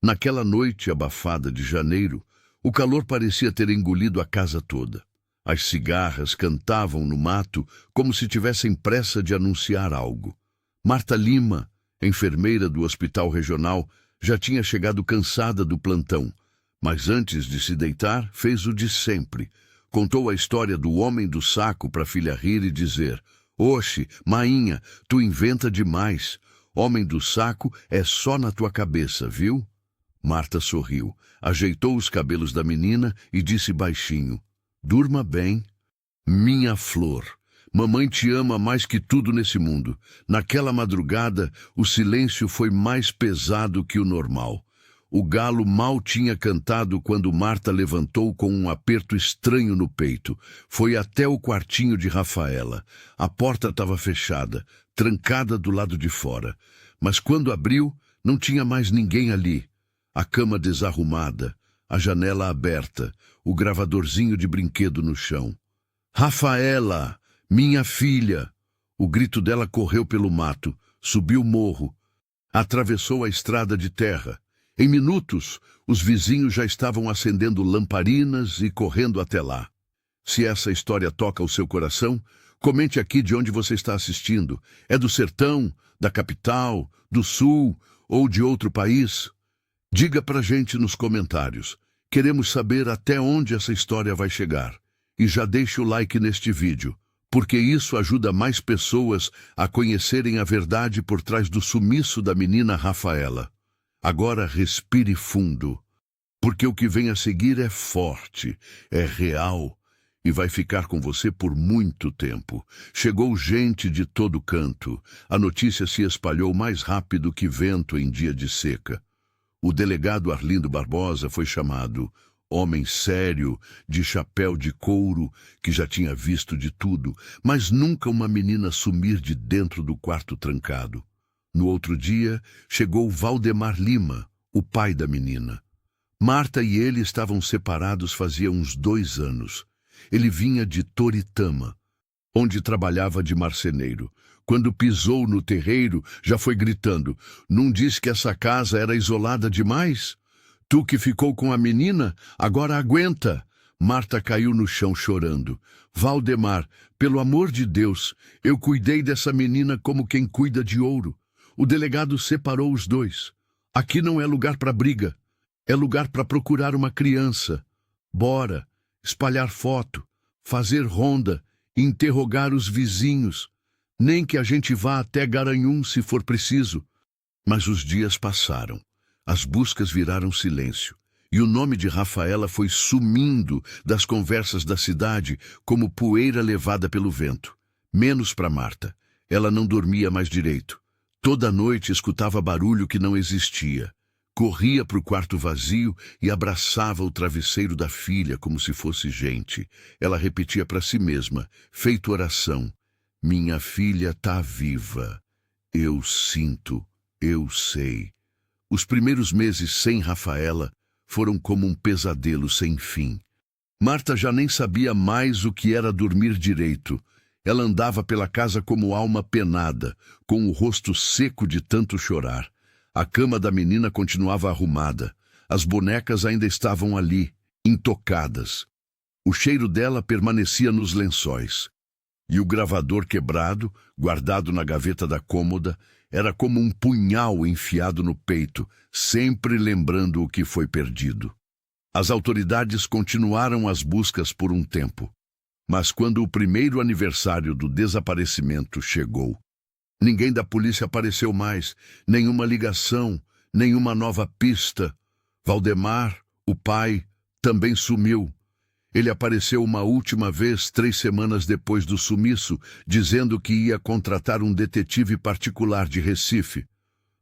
Naquela noite abafada de janeiro, o calor parecia ter engolido a casa toda. As cigarras cantavam no mato como se tivessem pressa de anunciar algo. Marta Lima, enfermeira do hospital regional, já tinha chegado cansada do plantão, mas antes de se deitar, fez o de sempre. Contou a história do homem do saco para a filha rir e dizer: "Oxe, mainha, tu inventa demais. Homem do saco é só na tua cabeça, viu?" Marta sorriu, ajeitou os cabelos da menina e disse baixinho: "Durma bem. Minha flor, mamãe te ama mais que tudo nesse mundo." Naquela madrugada, o silêncio foi mais pesado que o normal. O galo mal tinha cantado quando Marta levantou com um aperto estranho no peito. Foi até o quartinho de Rafaela. A porta estava fechada, trancada do lado de fora. Mas quando abriu, não tinha mais ninguém ali. A cama desarrumada, a janela aberta, o gravadorzinho de brinquedo no chão. "Rafaela, minha filha!" O grito dela correu pelo mato, subiu o morro, atravessou a estrada de terra. Em minutos, os vizinhos já estavam acendendo lamparinas e correndo até lá. Se essa história toca o seu coração, comente aqui de onde você está assistindo. É do sertão, da capital, do sul ou de outro país? Diga pra gente nos comentários. Queremos saber até onde essa história vai chegar. E já deixe o like neste vídeo, porque isso ajuda mais pessoas a conhecerem a verdade por trás do sumiço da menina Rafaela. Agora respire fundo, porque o que vem a seguir é forte, é real e vai ficar com você por muito tempo. Chegou gente de todo canto. A notícia se espalhou mais rápido que vento em dia de seca. O delegado Arlindo Barbosa foi chamado. Homem sério, de chapéu de couro, que já tinha visto de tudo, mas nunca uma menina sumir de dentro do quarto trancado. No outro dia, chegou Valdemar Lima, o pai da menina. Marta e ele estavam separados fazia uns 2 anos. Ele vinha de Toritama, onde trabalhava de marceneiro. Quando pisou no terreiro, já foi gritando: "Não diz que essa casa era isolada demais? Tu que ficou com a menina, agora aguenta." Marta caiu no chão chorando. "Valdemar, pelo amor de Deus, eu cuidei dessa menina como quem cuida de ouro. O delegado separou os dois. Aqui não é lugar para briga. É lugar para procurar uma criança. Bora, espalhar foto, fazer ronda, interrogar os vizinhos. Nem que a gente vá até Garanhuns se for preciso." Mas os dias passaram. As buscas viraram silêncio. E o nome de Rafaela foi sumindo das conversas da cidade como poeira levada pelo vento. Menos para Marta. Ela não dormia mais direito. Toda noite escutava barulho que não existia. Corria para o quarto vazio e abraçava o travesseiro da filha como se fosse gente. Ela repetia para si mesma, feito oração: "Minha filha tá viva. Eu sinto, eu sei." Os primeiros meses sem Rafaela foram como um pesadelo sem fim. Marta já nem sabia mais o que era dormir direito. Ela andava pela casa como alma penada, com o rosto seco de tanto chorar. A cama da menina continuava arrumada. As bonecas ainda estavam ali, intocadas. O cheiro dela permanecia nos lençóis. E o gravador quebrado, guardado na gaveta da cômoda, era como um punhal enfiado no peito, sempre lembrando o que foi perdido. As autoridades continuaram as buscas por um tempo. Mas quando o primeiro aniversário do desaparecimento chegou, ninguém da polícia apareceu mais, nenhuma ligação, nenhuma nova pista. Valdemar, o pai, também sumiu. Ele apareceu uma última vez 3 semanas depois do sumiço, dizendo que ia contratar um detetive particular de Recife.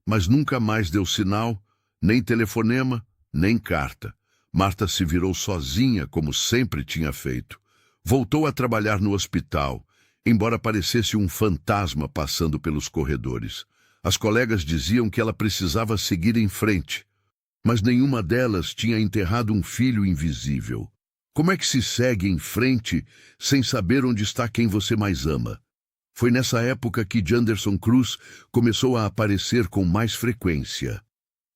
Mas nunca mais deu sinal, nem telefonema, nem carta. Marta se virou sozinha, como sempre tinha feito. Voltou a trabalhar no hospital, embora parecesse um fantasma passando pelos corredores. As colegas diziam que ela precisava seguir em frente, mas nenhuma delas tinha enterrado um filho invisível. Como é que se segue em frente sem saber onde está quem você mais ama? Foi nessa época que Janderson Cruz começou a aparecer com mais frequência.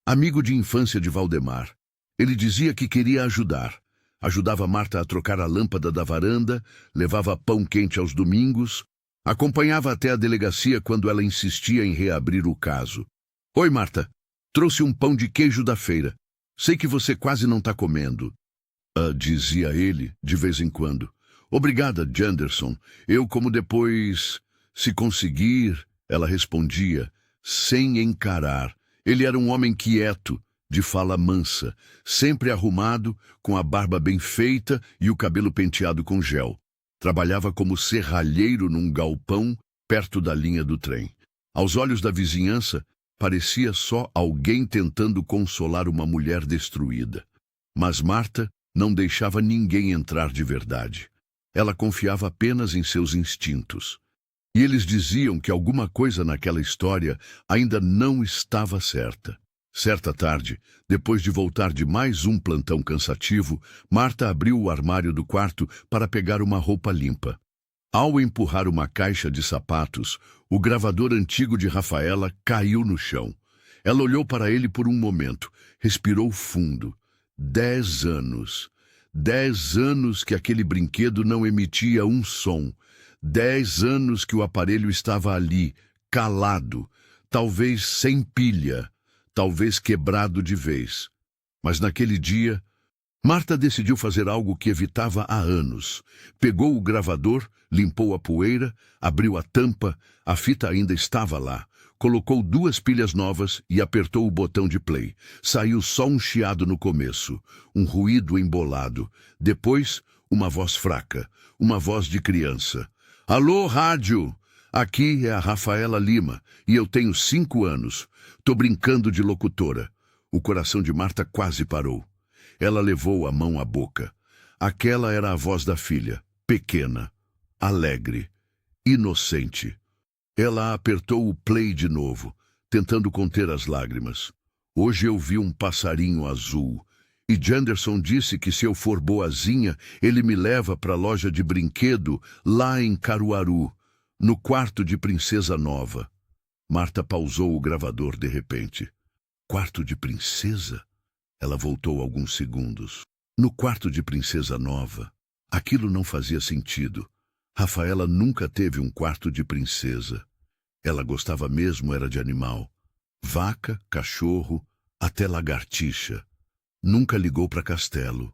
amigo de infância de Valdemar. Ele dizia que queria ajudar. Ajudava Marta a trocar a lâmpada da varanda, levava pão quente aos domingos, acompanhava até a delegacia quando ela insistia em reabrir o caso. Oi, Marta. Trouxe um pão de queijo da feira. Sei que você quase não está comendo. Dizia ele, de vez em quando. Obrigada, Janderson. Eu como depois... Se conseguir, ela respondia, sem encarar. Ele era um homem quieto, de fala mansa, sempre arrumado, com a barba bem feita e o cabelo penteado com gel. Trabalhava como serralheiro num galpão perto da linha do trem. Aos olhos da vizinhança, parecia só alguém tentando consolar uma mulher destruída. Mas Marta não deixava ninguém entrar de verdade. Ela confiava apenas em seus instintos. E eles diziam que alguma coisa naquela história ainda não estava certa. Certa tarde, depois de voltar de mais um plantão cansativo, Marta abriu o armário do quarto para pegar uma roupa limpa. Ao empurrar uma caixa de sapatos, o gravador antigo de Rafaela caiu no chão. Ela olhou para ele por um momento, respirou fundo. 10 anos. 10 anos que aquele brinquedo não emitia um som. 10 anos que o aparelho estava ali, calado, talvez sem pilha, talvez quebrado de vez. Mas naquele dia, Marta decidiu fazer algo que evitava há anos. Pegou o gravador, limpou a poeira, abriu a tampa, a fita ainda estava lá. Colocou 2 pilhas novas e apertou o botão de play. Saiu só um chiado no começo, um ruído embolado. Depois, uma voz fraca, uma voz de criança. Alô, rádio! Aqui é a Rafaela Lima e eu tenho 5 anos. Tô brincando de locutora. O coração de Marta quase parou. Ela levou a mão à boca. Aquela era a voz da filha, pequena, alegre, inocente. Ela apertou o play de novo, tentando conter as lágrimas. Hoje eu vi um passarinho azul. E Janderson disse que se eu for boazinha, ele me leva para a loja de brinquedo lá em Caruaru, no quarto de Princesa Nova. Marta pausou o gravador de repente. Quarto de princesa? Ela voltou alguns segundos. No quarto de Princesa Nova. Aquilo não fazia sentido. Rafaela nunca teve um quarto de princesa. Ela gostava mesmo era de animal. Vaca, cachorro, até lagartixa. Nunca ligou para castelo.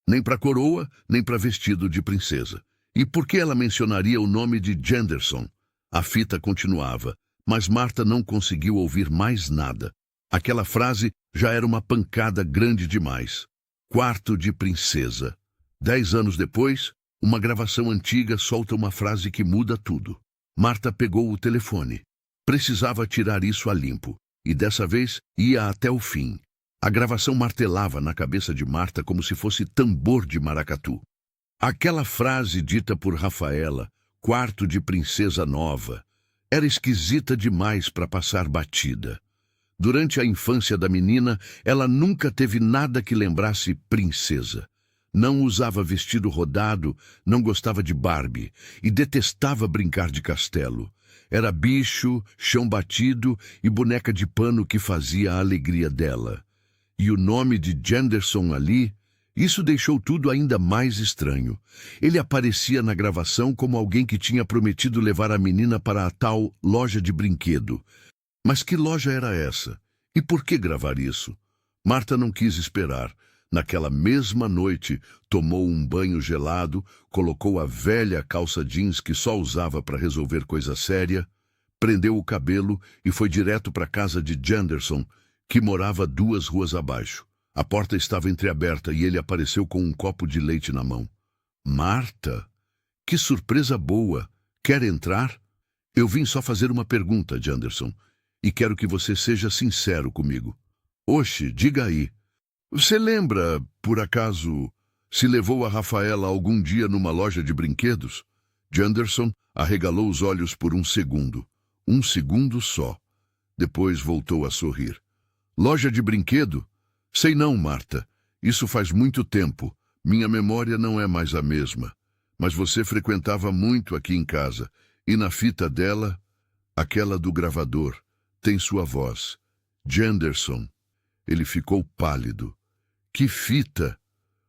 Nem para coroa, nem para vestido de princesa. E por que ela mencionaria o nome de Janderson? A fita continuava, mas Marta não conseguiu ouvir mais nada. Aquela frase já era uma pancada grande demais. Quarto de princesa. 10 anos depois, uma gravação antiga solta uma frase que muda tudo. Marta pegou o telefone. Precisava tirar isso a limpo, e dessa vez ia até o fim. A gravação martelava na cabeça de Marta como se fosse tambor de maracatu. Aquela frase dita por Rafaela, quarto de Princesa Nova, era esquisita demais para passar batida. Durante a infância da menina, ela nunca teve nada que lembrasse princesa. Não usava vestido rodado, não gostava de Barbie e detestava brincar de castelo. Era bicho, chão batido e boneca de pano que fazia a alegria dela. E o nome de Janderson ali, isso deixou tudo ainda mais estranho. Ele aparecia na gravação como alguém que tinha prometido levar a menina para a tal loja de brinquedo. Mas que loja era essa? E por que gravar isso? Marta não quis esperar. Naquela mesma noite, tomou um banho gelado, colocou a velha calça jeans que só usava para resolver coisa séria, prendeu o cabelo e foi direto para a casa de Janderson, que morava 2 ruas abaixo. A porta estava entreaberta e ele apareceu com um copo de leite na mão. Marta, que surpresa boa! Quer entrar? Eu vim só fazer uma pergunta, Janderson, e quero que você seja sincero comigo. Oxe, diga aí. Você lembra, por acaso, se levou a Rafaela algum dia numa loja de brinquedos? Janderson arregalou os olhos por um segundo. Um segundo só. Depois voltou a sorrir. Loja de brinquedo? Sei não, Marta. Isso faz muito tempo. Minha memória não é mais a mesma. Mas você frequentava muito aqui em casa. E na fita dela, aquela do gravador, tem sua voz. Janderson. Ele ficou pálido. Que fita!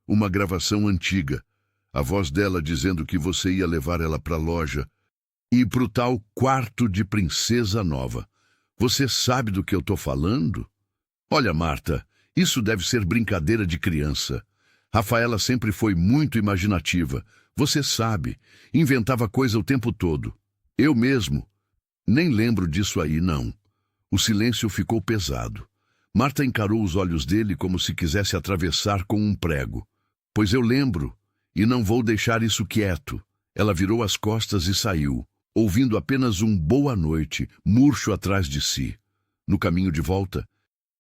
Uma gravação antiga. A voz dela dizendo que você ia levar ela para a loja e para o tal quarto de princesa nova. Você sabe do que eu estou falando? Olha, Marta, isso deve ser brincadeira de criança. Rafaela sempre foi muito imaginativa. Você sabe, inventava coisa o tempo todo. Eu mesmo nem lembro disso aí, não. O silêncio ficou pesado. Marta encarou os olhos dele como se quisesse atravessar com um prego. Pois eu lembro, e não vou deixar isso quieto. Ela virou as costas e saiu, ouvindo apenas um boa noite, murcho atrás de si. No caminho de volta,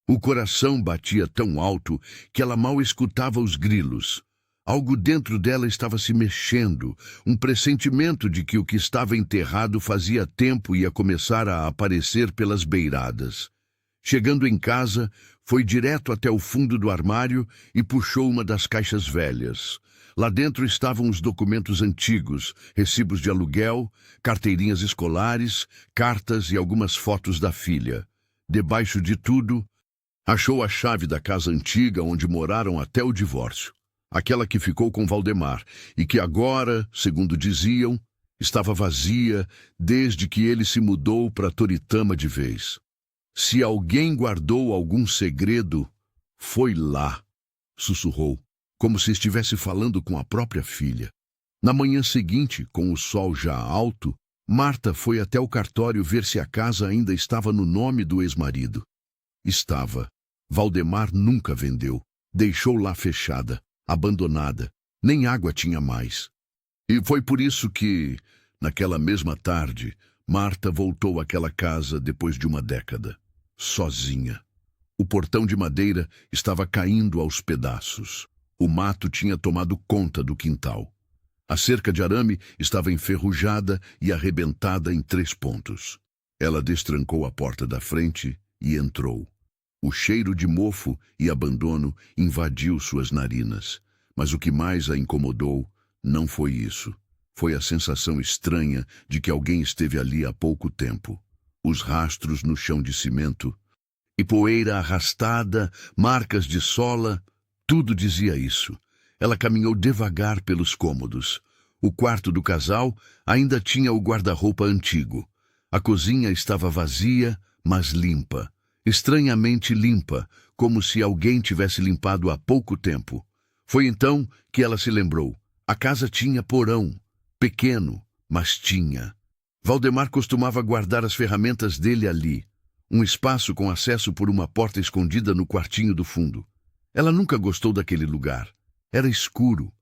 o coração batia tão alto que ela mal escutava os grilos. Algo dentro dela estava se mexendo, um pressentimento de que o que estava enterrado fazia tempo ia começar a aparecer pelas beiradas. Chegando em casa, foi direto até o fundo do armário e puxou uma das caixas velhas. Lá dentro estavam os documentos antigos, recibos de aluguel, carteirinhas escolares, cartas e algumas fotos da filha. Debaixo de tudo, achou a chave da casa antiga onde moraram até o divórcio. Aquela que ficou com Valdemar e que agora, segundo diziam, estava vazia desde que ele se mudou para Toritama de vez. Se alguém guardou algum segredo, foi lá, sussurrou, como se estivesse falando com a própria filha. Na manhã seguinte, com o sol já alto, Marta foi até o cartório ver se a casa ainda estava no nome do ex-marido. Estava. Valdemar nunca vendeu. Deixou lá fechada, abandonada. Nem água tinha mais. E foi por isso que, naquela mesma tarde, Marta voltou àquela casa depois de uma década. Sozinha. O portão de madeira estava caindo aos pedaços. O mato tinha tomado conta do quintal. A cerca de arame estava enferrujada e arrebentada em 3 pontos. Ela destrancou a porta da frente e entrou. O cheiro de mofo e abandono invadiu suas narinas. Mas o que mais a incomodou não foi isso. Foi a sensação estranha de que alguém esteve ali há pouco tempo. Os rastros no chão de cimento e poeira arrastada, marcas de sola, tudo dizia isso. Ela caminhou devagar pelos cômodos. O quarto do casal ainda tinha o guarda-roupa antigo. A cozinha estava vazia, mas limpa. Estranhamente limpa, como se alguém tivesse limpado há pouco tempo. Foi então que ela se lembrou. A casa tinha porão. Pequeno, mas tinha. Valdemar costumava guardar as ferramentas dele ali. Um espaço com acesso por uma porta escondida no quartinho do fundo. Ela nunca gostou daquele lugar. Era escuro,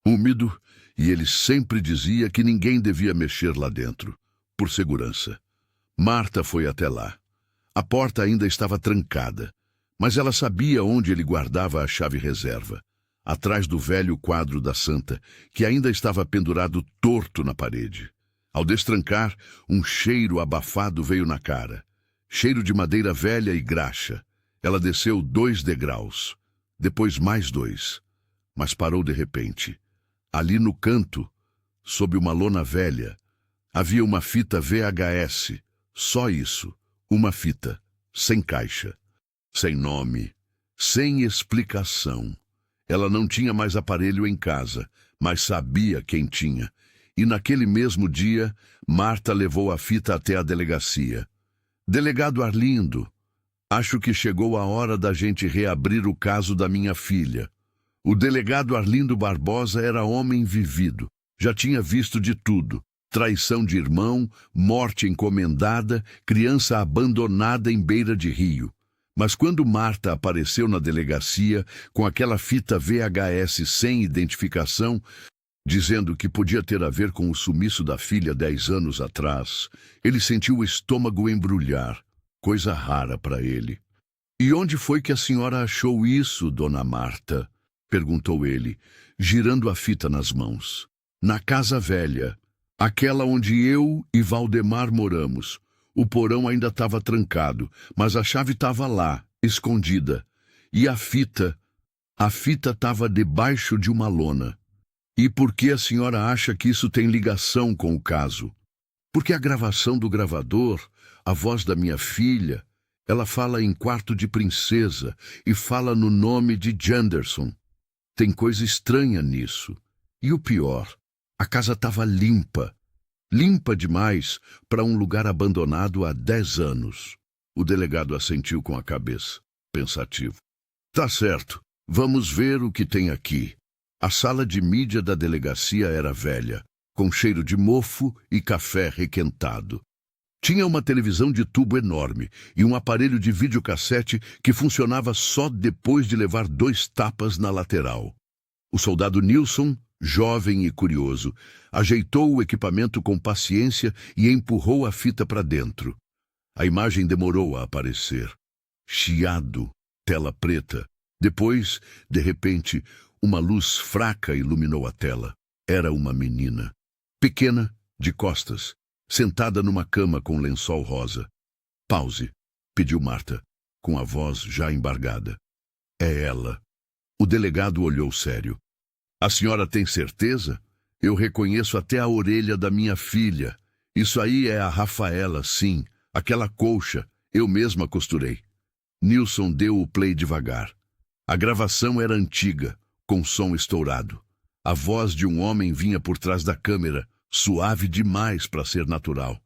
úmido, e ele sempre dizia que ninguém devia mexer lá dentro, por segurança. Marta foi até lá. A porta ainda estava trancada, mas ela sabia onde ele guardava a chave reserva, atrás do velho quadro da santa, que ainda estava pendurado torto na parede. Ao destrancar, um cheiro abafado veio na cara. Cheiro de madeira velha e graxa. Ela desceu 2 degraus, depois mais 2, mas parou de repente. Ali no canto, sob uma lona velha, havia uma fita VHS, só isso, uma fita, sem caixa, sem nome, sem explicação. Ela não tinha mais aparelho em casa, mas sabia quem tinha. E naquele mesmo dia, Marta levou a fita até a delegacia. Delegado Arlindo, acho que chegou a hora da gente reabrir o caso da minha filha. O delegado Arlindo Barbosa era homem vivido. Já tinha visto de tudo. Traição de irmão, morte encomendada, criança abandonada em beira de rio. Mas quando Marta apareceu na delegacia com aquela fita VHS sem identificação, dizendo que podia ter a ver com o sumiço da filha 10 anos atrás, ele sentiu o estômago embrulhar, coisa rara para ele. "E onde foi que a senhora achou isso, dona Marta?" perguntou ele, girando a fita nas mãos. "Na casa velha, aquela onde eu e Valdemar moramos. O porão ainda estava trancado, mas a chave estava lá, escondida. E a fita estava debaixo de uma lona. E por que a senhora acha que isso tem ligação com o caso?" "Porque a gravação do gravador, a voz da minha filha, Ela fala em quarto de princesa e fala no nome de Janderson. Tem coisa estranha nisso. E o pior, a casa estava limpa. Limpa demais para um lugar abandonado há 10 anos. O delegado assentiu com a cabeça, pensativo. Tá certo, vamos ver o que tem aqui. A sala de mídia da delegacia era velha, com cheiro de mofo e café requentado. Tinha uma televisão de tubo enorme e um aparelho de videocassete que funcionava só depois de levar 2 tapas na lateral. O soldado Nilson, jovem e curioso, ajeitou o equipamento com paciência e empurrou a fita para dentro. A imagem demorou a aparecer. Chiado, tela preta. Depois, de repente, uma luz fraca iluminou a tela. Era uma menina. Pequena, de costas, sentada numa cama com lençol rosa. Pause, pediu Marta, com a voz já embargada. É ela. O delegado olhou sério. A senhora tem certeza? Eu reconheço até a orelha da minha filha. Isso aí é a Rafaela, sim. Aquela colcha, eu mesma costurei. Nilson deu o play devagar. A gravação era antiga, com som estourado. A voz de um homem vinha por trás da câmera, suave demais para ser natural.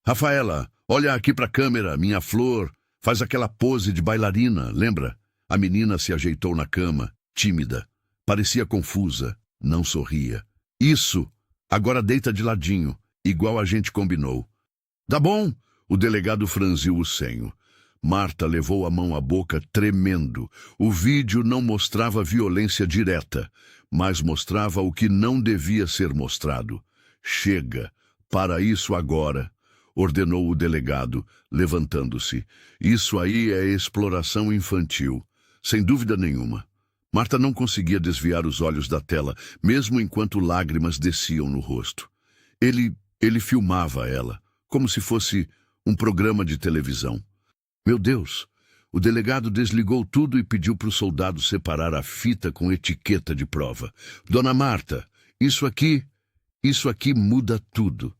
Rafaela, olha aqui para a câmera, minha flor. Faz aquela pose de bailarina, lembra? A menina se ajeitou na cama, tímida. Parecia confusa, não sorria. Isso! Agora deita de ladinho, igual a gente combinou. Tá bom! O delegado franziu o senho. Marta levou a mão à boca, tremendo. O vídeo não mostrava violência direta, mas mostrava o que não devia ser mostrado. Chega! Para isso agora! Ordenou o delegado, levantando-se. Isso aí é exploração infantil, sem dúvida nenhuma. Marta não conseguia desviar os olhos da tela, mesmo enquanto lágrimas desciam no rosto. Ele filmava ela, como se fosse um programa de televisão. Meu Deus! O delegado desligou tudo e pediu para o soldado separar a fita com etiqueta de prova. Dona Marta, isso aqui muda tudo.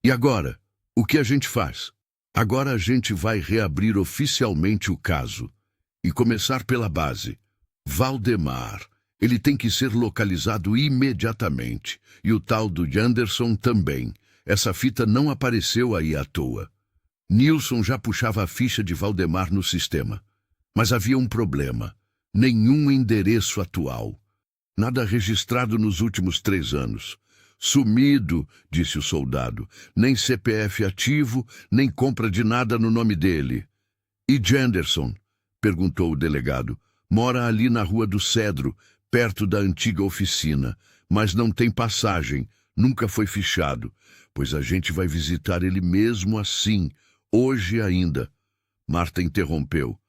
E agora? O que a gente faz? Agora a gente vai reabrir oficialmente o caso e começar pela base. Valdemar, ele tem que ser localizado imediatamente. E o tal do Janderson também. Essa fita não apareceu aí à toa. Nilson já puxava a ficha de Valdemar no sistema. Mas havia um problema. Nenhum endereço atual. Nada registrado nos últimos 3 anos. Sumido, disse o soldado. Nem CPF ativo, nem compra de nada no nome dele. E Janderson? Perguntou o delegado. Mora ali na Rua do Cedro, perto da antiga oficina, mas não tem passagem, nunca foi fichado, pois a gente vai visitar ele mesmo assim, hoje ainda. Marta interrompeu.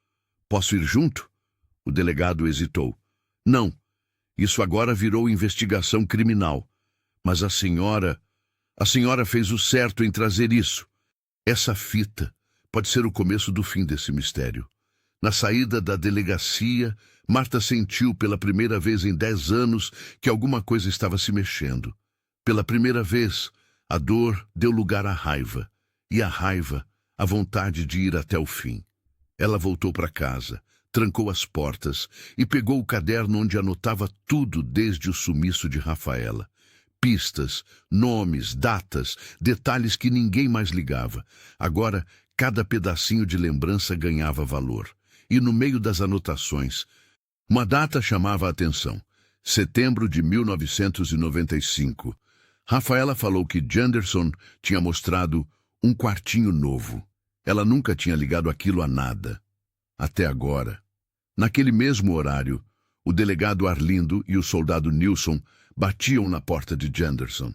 Posso ir junto? O delegado hesitou. Não, isso agora virou investigação criminal. Mas a senhora fez o certo em trazer isso. Essa fita pode ser o começo do fim desse mistério. Na saída da delegacia, Marta sentiu pela primeira vez em 10 anos que alguma coisa estava se mexendo. Pela primeira vez, a dor deu lugar à raiva. E a raiva, a vontade de ir até o fim. Ela voltou para casa, trancou as portas e pegou o caderno onde anotava tudo desde o sumiço de Rafaela. Pistas, nomes, datas, detalhes que ninguém mais ligava. Agora, cada pedacinho de lembrança ganhava valor. E no meio das anotações, uma data chamava a atenção. Setembro de 1995. Rafaela falou que Janderson tinha mostrado um quartinho novo. Ela nunca tinha ligado aquilo a nada. Até agora. Naquele mesmo horário, o delegado Arlindo e o soldado Nilson batiam na porta de Janderson.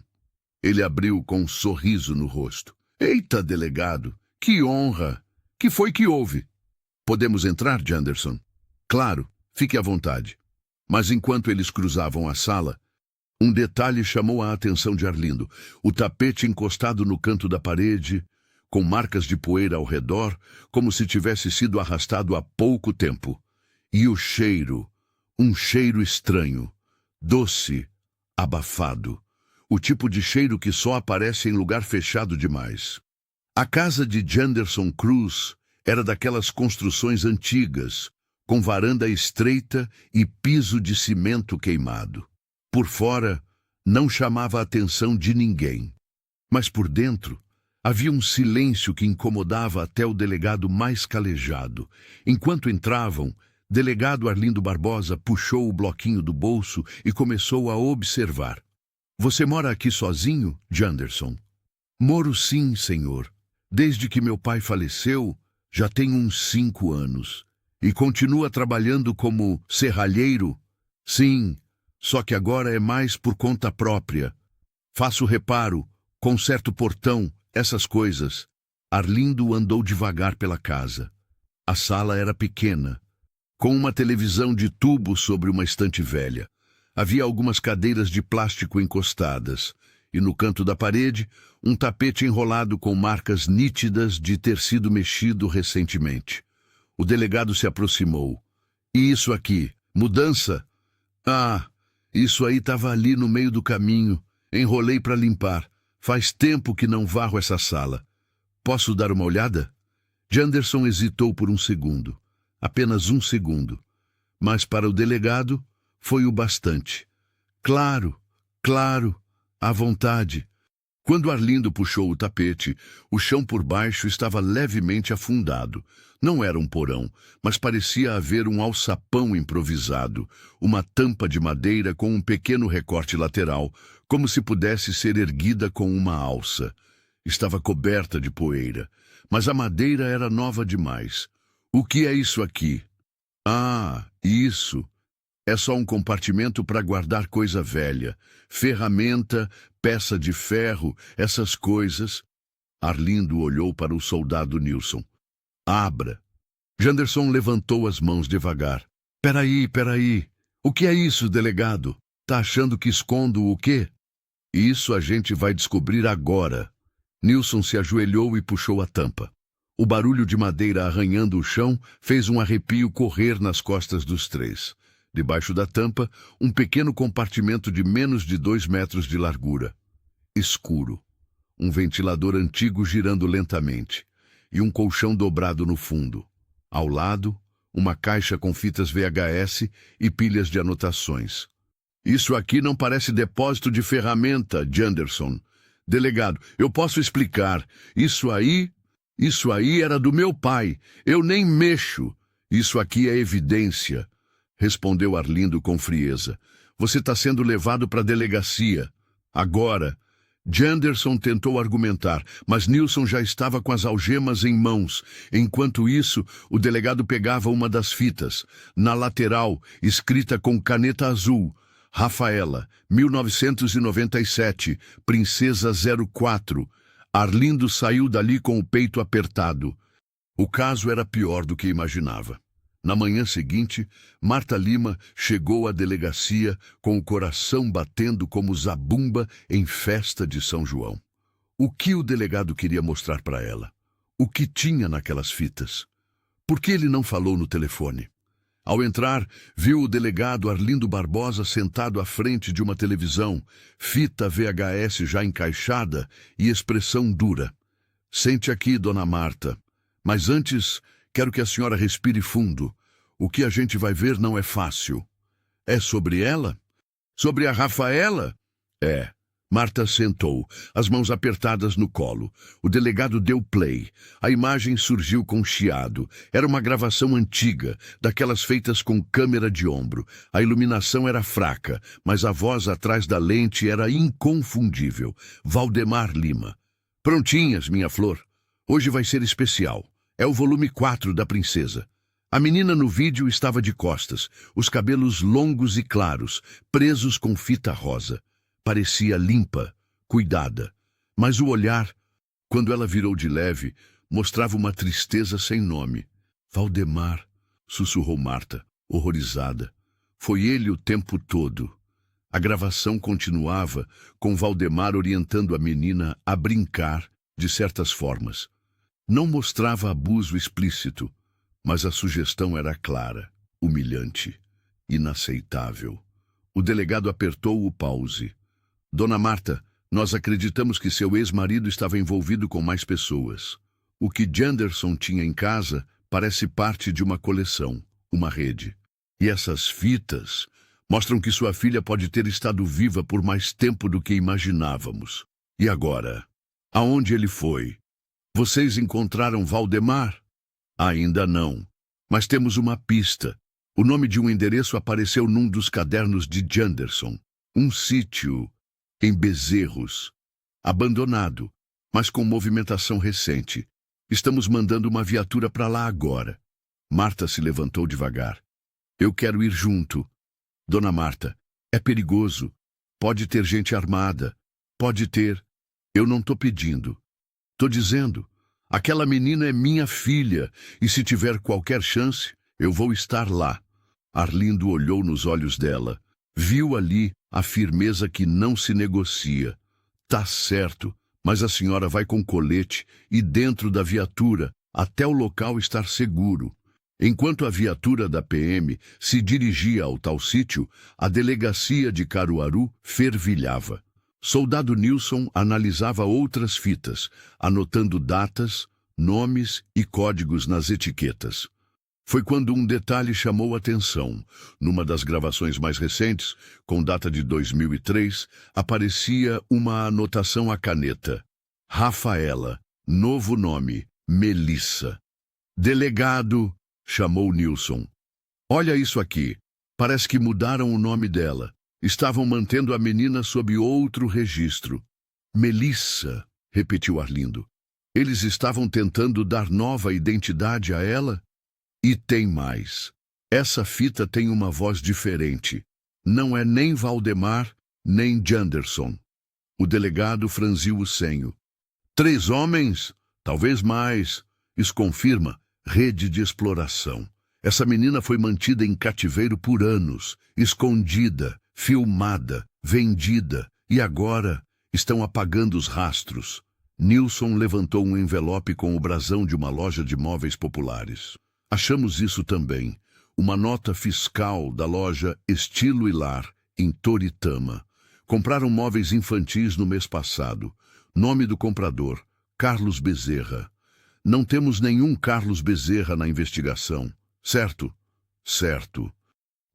Ele abriu com um sorriso no rosto. Eita, delegado, que honra! Que foi que houve? Podemos entrar, Janderson? Claro, fique à vontade. Mas enquanto eles cruzavam a sala, um detalhe chamou a atenção de Arlindo. O tapete encostado no canto da parede, com marcas de poeira ao redor, como se tivesse sido arrastado há pouco tempo. E o cheiro, um cheiro estranho, doce, abafado. O tipo de cheiro que só aparece em lugar fechado demais. A casa de Janderson Cruz Era daquelas construções antigas, com varanda estreita e piso de cimento queimado. Por fora, não chamava a atenção de ninguém. Mas por dentro, havia um silêncio que incomodava até o delegado mais calejado. Enquanto entravam, delegado Arlindo Barbosa puxou o bloquinho do bolso e começou a observar. Você mora aqui sozinho, Janderson? Moro sim, senhor. Desde que meu pai faleceu, já tem uns 5 anos. E continua trabalhando como serralheiro? Sim, só que agora é mais por conta própria. Faço reparo, conserto portão, essas coisas. Arlindo andou devagar pela casa. A sala era pequena, com uma televisão de tubo sobre uma estante velha. Havia algumas cadeiras de plástico encostadas, e no canto da parede, um tapete enrolado com marcas nítidas de ter sido mexido recentemente. O delegado se aproximou. E isso aqui? Mudança? Ah, isso aí estava ali no meio do caminho. Enrolei para limpar. Faz tempo que não varro essa sala. Posso dar uma olhada? Janderson hesitou por um segundo. Apenas um segundo. Mas para o delegado, foi o bastante. Claro, claro, à vontade. Quando Arlindo puxou o tapete, o chão por baixo estava levemente afundado. Não era um porão, mas parecia haver um alçapão improvisado, uma tampa de madeira com um pequeno recorte lateral, como se pudesse ser erguida com uma alça. Estava coberta de poeira, mas a madeira era nova demais. O que é isso aqui? Ah, isso. É só um compartimento para guardar coisa velha. Ferramenta, peça de ferro, essas coisas. Arlindo olhou para o soldado Nilson. Abra. Janderson levantou as mãos devagar. Peraí. O que é isso, delegado? Tá achando que escondo o quê? Isso a gente vai descobrir agora. Nilson se ajoelhou e puxou a tampa. O barulho de madeira arranhando o chão fez um arrepio correr nas costas dos três. Debaixo da tampa, um pequeno compartimento de menos de 2 metros de largura. Escuro. Um ventilador antigo girando lentamente. E um colchão dobrado no fundo. Ao lado, uma caixa com fitas VHS e pilhas de anotações. Isso aqui não parece depósito de ferramenta, Janderson. Delegado, eu posso explicar. Isso aí era do meu pai. Eu nem mexo. Isso aqui é evidência. Respondeu Arlindo com frieza. Você está sendo levado para a delegacia. Agora. Janderson tentou argumentar, mas Nilson já estava com as algemas em mãos. Enquanto isso, o delegado pegava uma das fitas. Na lateral, escrita com caneta azul. Rafaela, 1997, Princesa 04. Arlindo saiu dali com o peito apertado. O caso era pior do que imaginava. Na manhã seguinte, Marta Lima chegou à delegacia com o coração batendo como zabumba em festa de São João. O que o delegado queria mostrar para ela? O que tinha naquelas fitas? Por que ele não falou no telefone? Ao entrar, viu o delegado Arlindo Barbosa sentado à frente de uma televisão, fita VHS já encaixada e expressão dura. Sente aqui, dona Marta. Mas antes, quero que a senhora respire fundo. O que a gente vai ver não é fácil. É sobre ela? Sobre a Rafaela? É. Marta sentou, as mãos apertadas no colo. O delegado deu play. A imagem surgiu com chiado. Era uma gravação antiga, daquelas feitas com câmera de ombro. A iluminação era fraca, mas a voz atrás da lente era inconfundível. Valdemar Lima. Prontinhas, minha flor. Hoje vai ser especial. É o volume 4 da Princesa. A menina no vídeo estava de costas, os cabelos longos e claros, presos com fita rosa. Parecia limpa, cuidada. Mas o olhar, quando ela virou de leve, mostrava uma tristeza sem nome. Valdemar, sussurrou Marta, horrorizada. Foi ele o tempo todo. A gravação continuava, com Valdemar orientando a menina a brincar de certas formas. Não mostrava abuso explícito, mas a sugestão era clara, humilhante, inaceitável. O delegado apertou o pause. Dona Marta, nós acreditamos que seu ex-marido estava envolvido com mais pessoas. O que Janderson tinha em casa parece parte de uma coleção, uma rede. E essas fitas mostram que sua filha pode ter estado viva por mais tempo do que imaginávamos. E agora? Aonde ele foi? Vocês encontraram Valdemar? Ainda não. Mas temos uma pista. O nome de um endereço apareceu num dos cadernos de Janderson. Um sítio em Bezerros. Abandonado, mas com movimentação recente. Estamos mandando uma viatura para lá agora. Marta se levantou devagar. Eu quero ir junto. Dona Marta, é perigoso. Pode ter gente armada. Pode ter. Eu não tô pedindo. Tô dizendo. Aquela menina é minha filha, e se tiver qualquer chance, eu vou estar lá. Arlindo olhou nos olhos dela. Viu ali a firmeza que não se negocia. Tá certo, mas a senhora vai com colete e dentro da viatura, até o local estar seguro. Enquanto a viatura da PM se dirigia ao tal sítio, a delegacia de Caruaru fervilhava. Soldado Nilson analisava outras fitas, anotando datas, nomes e códigos nas etiquetas. Foi quando um detalhe chamou a atenção. Numa das gravações mais recentes, com data de 2003, aparecia uma anotação à caneta. Rafaela, novo nome, Melissa. Delegado, chamou Nilson. Olha isso aqui. Parece que mudaram o nome dela. Estavam mantendo a menina sob outro registro. Melissa, repetiu Arlindo. Eles estavam tentando dar nova identidade a ela? E tem mais. Essa fita tem uma voz diferente. Não é nem Valdemar, nem Janderson. O delegado franziu o senho. 3 homens? Talvez mais. Isso confirma rede de exploração. Essa menina foi mantida em cativeiro por anos, escondida, filmada, vendida, e agora estão apagando os rastros. Nilson levantou um envelope com o brasão de uma loja de móveis populares. Achamos isso também. Uma nota fiscal da loja Estilo e Lar, em Toritama. Compraram móveis infantis no mês passado. Nome do comprador, Carlos Bezerra. Não temos nenhum Carlos Bezerra na investigação. Certo? Certo.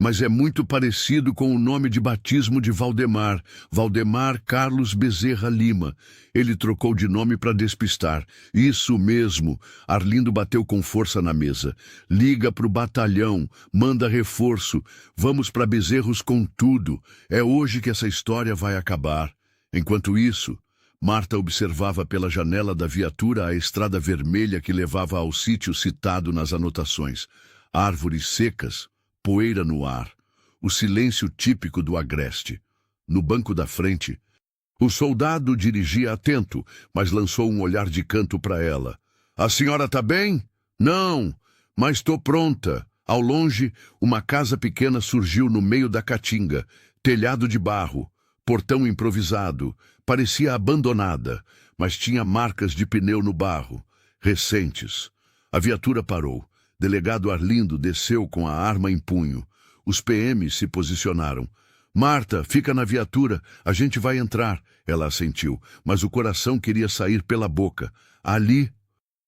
Mas é muito parecido com o nome de batismo de Valdemar. Valdemar Carlos Bezerra Lima. Ele trocou de nome para despistar. Isso mesmo. Arlindo bateu com força na mesa. Liga pro batalhão. Manda reforço. Vamos para Bezerros com tudo. É hoje que essa história vai acabar. Enquanto isso, Marta observava pela janela da viatura a estrada vermelha que levava ao sítio citado nas anotações. Árvores secas, poeira no ar, o silêncio típico do agreste. No banco da frente, o soldado dirigia atento, mas lançou um olhar de canto para ela. A senhora tá bem? Não, mas tô pronta. Ao longe, uma casa pequena surgiu no meio da caatinga, telhado de barro, portão improvisado, parecia abandonada, mas tinha marcas de pneu no barro, recentes. A viatura parou. Delegado Arlindo desceu com a arma em punho. Os PMs se posicionaram. Marta, fica na viatura, a gente vai entrar. Ela assentiu, mas o coração queria sair pela boca. Ali,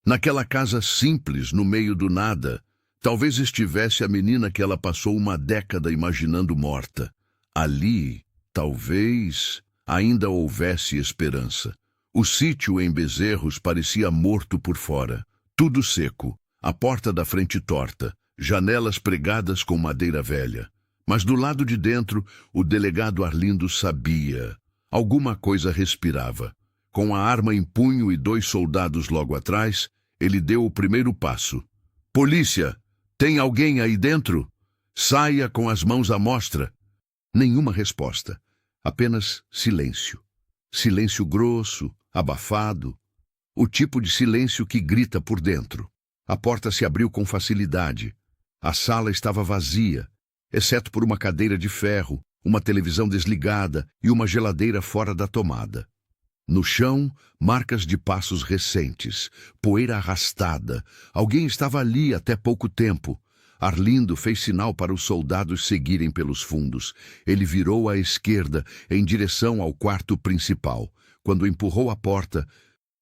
naquela casa simples, no meio do nada, talvez estivesse a menina que ela passou uma década imaginando morta. Ali, talvez, ainda houvesse esperança. O sítio em Bezerros parecia morto por fora. Tudo seco. A porta da frente torta, janelas pregadas com madeira velha. Mas do lado de dentro, o delegado Arlindo sabia. Alguma coisa respirava. Com a arma em punho e 2 soldados logo atrás, ele deu o primeiro passo. Polícia, tem alguém aí dentro? Saia com as mãos à mostra. Nenhuma resposta. Apenas silêncio. Silêncio grosso, abafado. O tipo de silêncio que grita por dentro. A porta se abriu com facilidade. A sala estava vazia, exceto por uma cadeira de ferro, uma televisão desligada e uma geladeira fora da tomada. No chão, marcas de passos recentes, poeira arrastada. Alguém estava ali até pouco tempo. Arlindo fez sinal para os soldados seguirem pelos fundos. Ele virou à esquerda, em direção ao quarto principal. Quando empurrou a porta,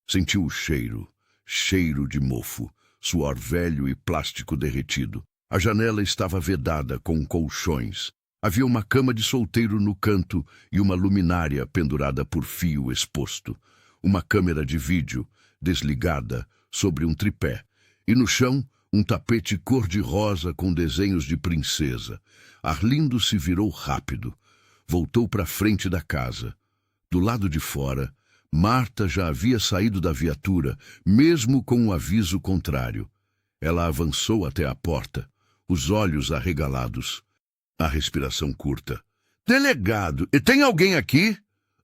sentiu o cheiro. cheiro de mofo, suor velho e plástico derretido. A janela estava vedada com colchões. Havia uma cama de solteiro no canto e uma luminária pendurada por fio exposto. Uma câmera de vídeo, desligada, sobre um tripé. E no chão, um tapete cor-de-rosa com desenhos de princesa. Arlindo se virou rápido. Voltou para a frente da casa. Do lado de fora, Marta já havia saído da viatura, mesmo com um aviso contrário. Ela avançou até a porta, os olhos arregalados, a respiração curta. "Delegado, e tem alguém aqui?"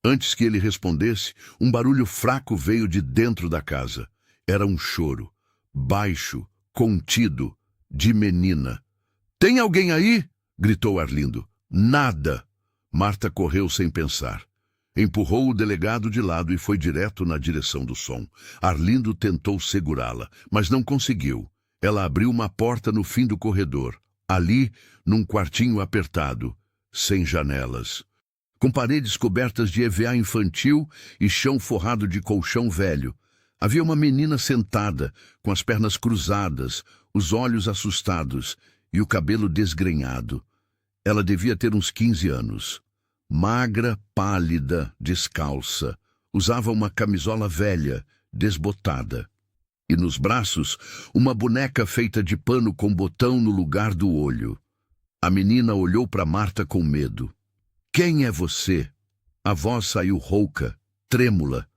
Antes que ele respondesse, um barulho fraco veio de dentro da casa. Era um choro, baixo, contido, de menina. "Tem alguém aí?" gritou Arlindo. "Nada." Marta correu sem pensar. Empurrou o delegado de lado e foi direto na direção do som. Arlindo tentou segurá-la, mas não conseguiu. Ela abriu uma porta no fim do corredor. Ali, num quartinho apertado, sem janelas, com paredes cobertas de EVA infantil e chão forrado de colchão velho. Havia uma menina sentada, com as pernas cruzadas, os olhos assustados e o cabelo desgrenhado. Ela devia ter uns 15 anos. Magra, pálida, descalça. Usava uma camisola velha, desbotada. E nos braços, uma boneca feita de pano com botão no lugar do olho. A menina olhou para Marta com medo. "Quem é você?" A voz saiu rouca, trêmula,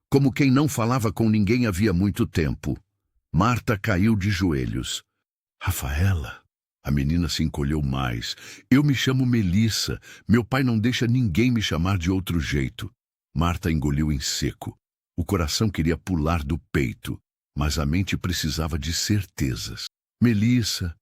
como quem não falava com ninguém havia muito tempo. Marta caiu de joelhos. "Rafaela?" A menina se encolheu mais. "Eu me chamo Melissa. Meu pai não deixa ninguém me chamar de outro jeito." Marta engoliu em seco. O coração queria pular do peito, mas a mente precisava de certezas. "Melissa,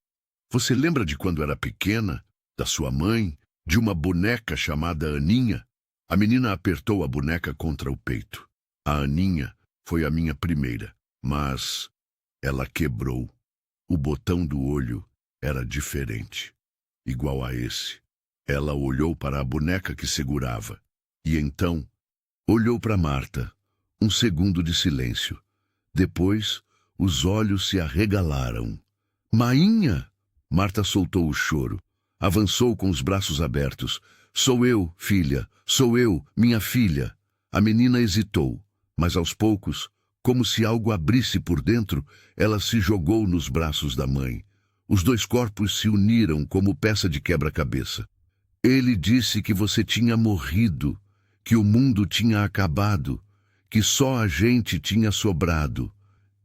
você lembra de quando era pequena? Da sua mãe? De uma boneca chamada Aninha?" A menina apertou a boneca contra o peito. "A Aninha foi a minha primeira, mas ela quebrou. O botão do olho era diferente, igual a esse." Ela olhou para a boneca que segurava, e então olhou para Marta. Um segundo de silêncio. Depois, os olhos se arregalaram. "Mainha!" Marta soltou o choro. Avançou com os braços abertos. "Sou eu, filha. Sou eu, minha filha." A menina hesitou, mas aos poucos, como se algo abrisse por dentro, ela se jogou nos braços da mãe. Os dois corpos se uniram como peça de quebra-cabeça. "Ele disse que você tinha morrido, que o mundo tinha acabado, que só a gente tinha sobrado.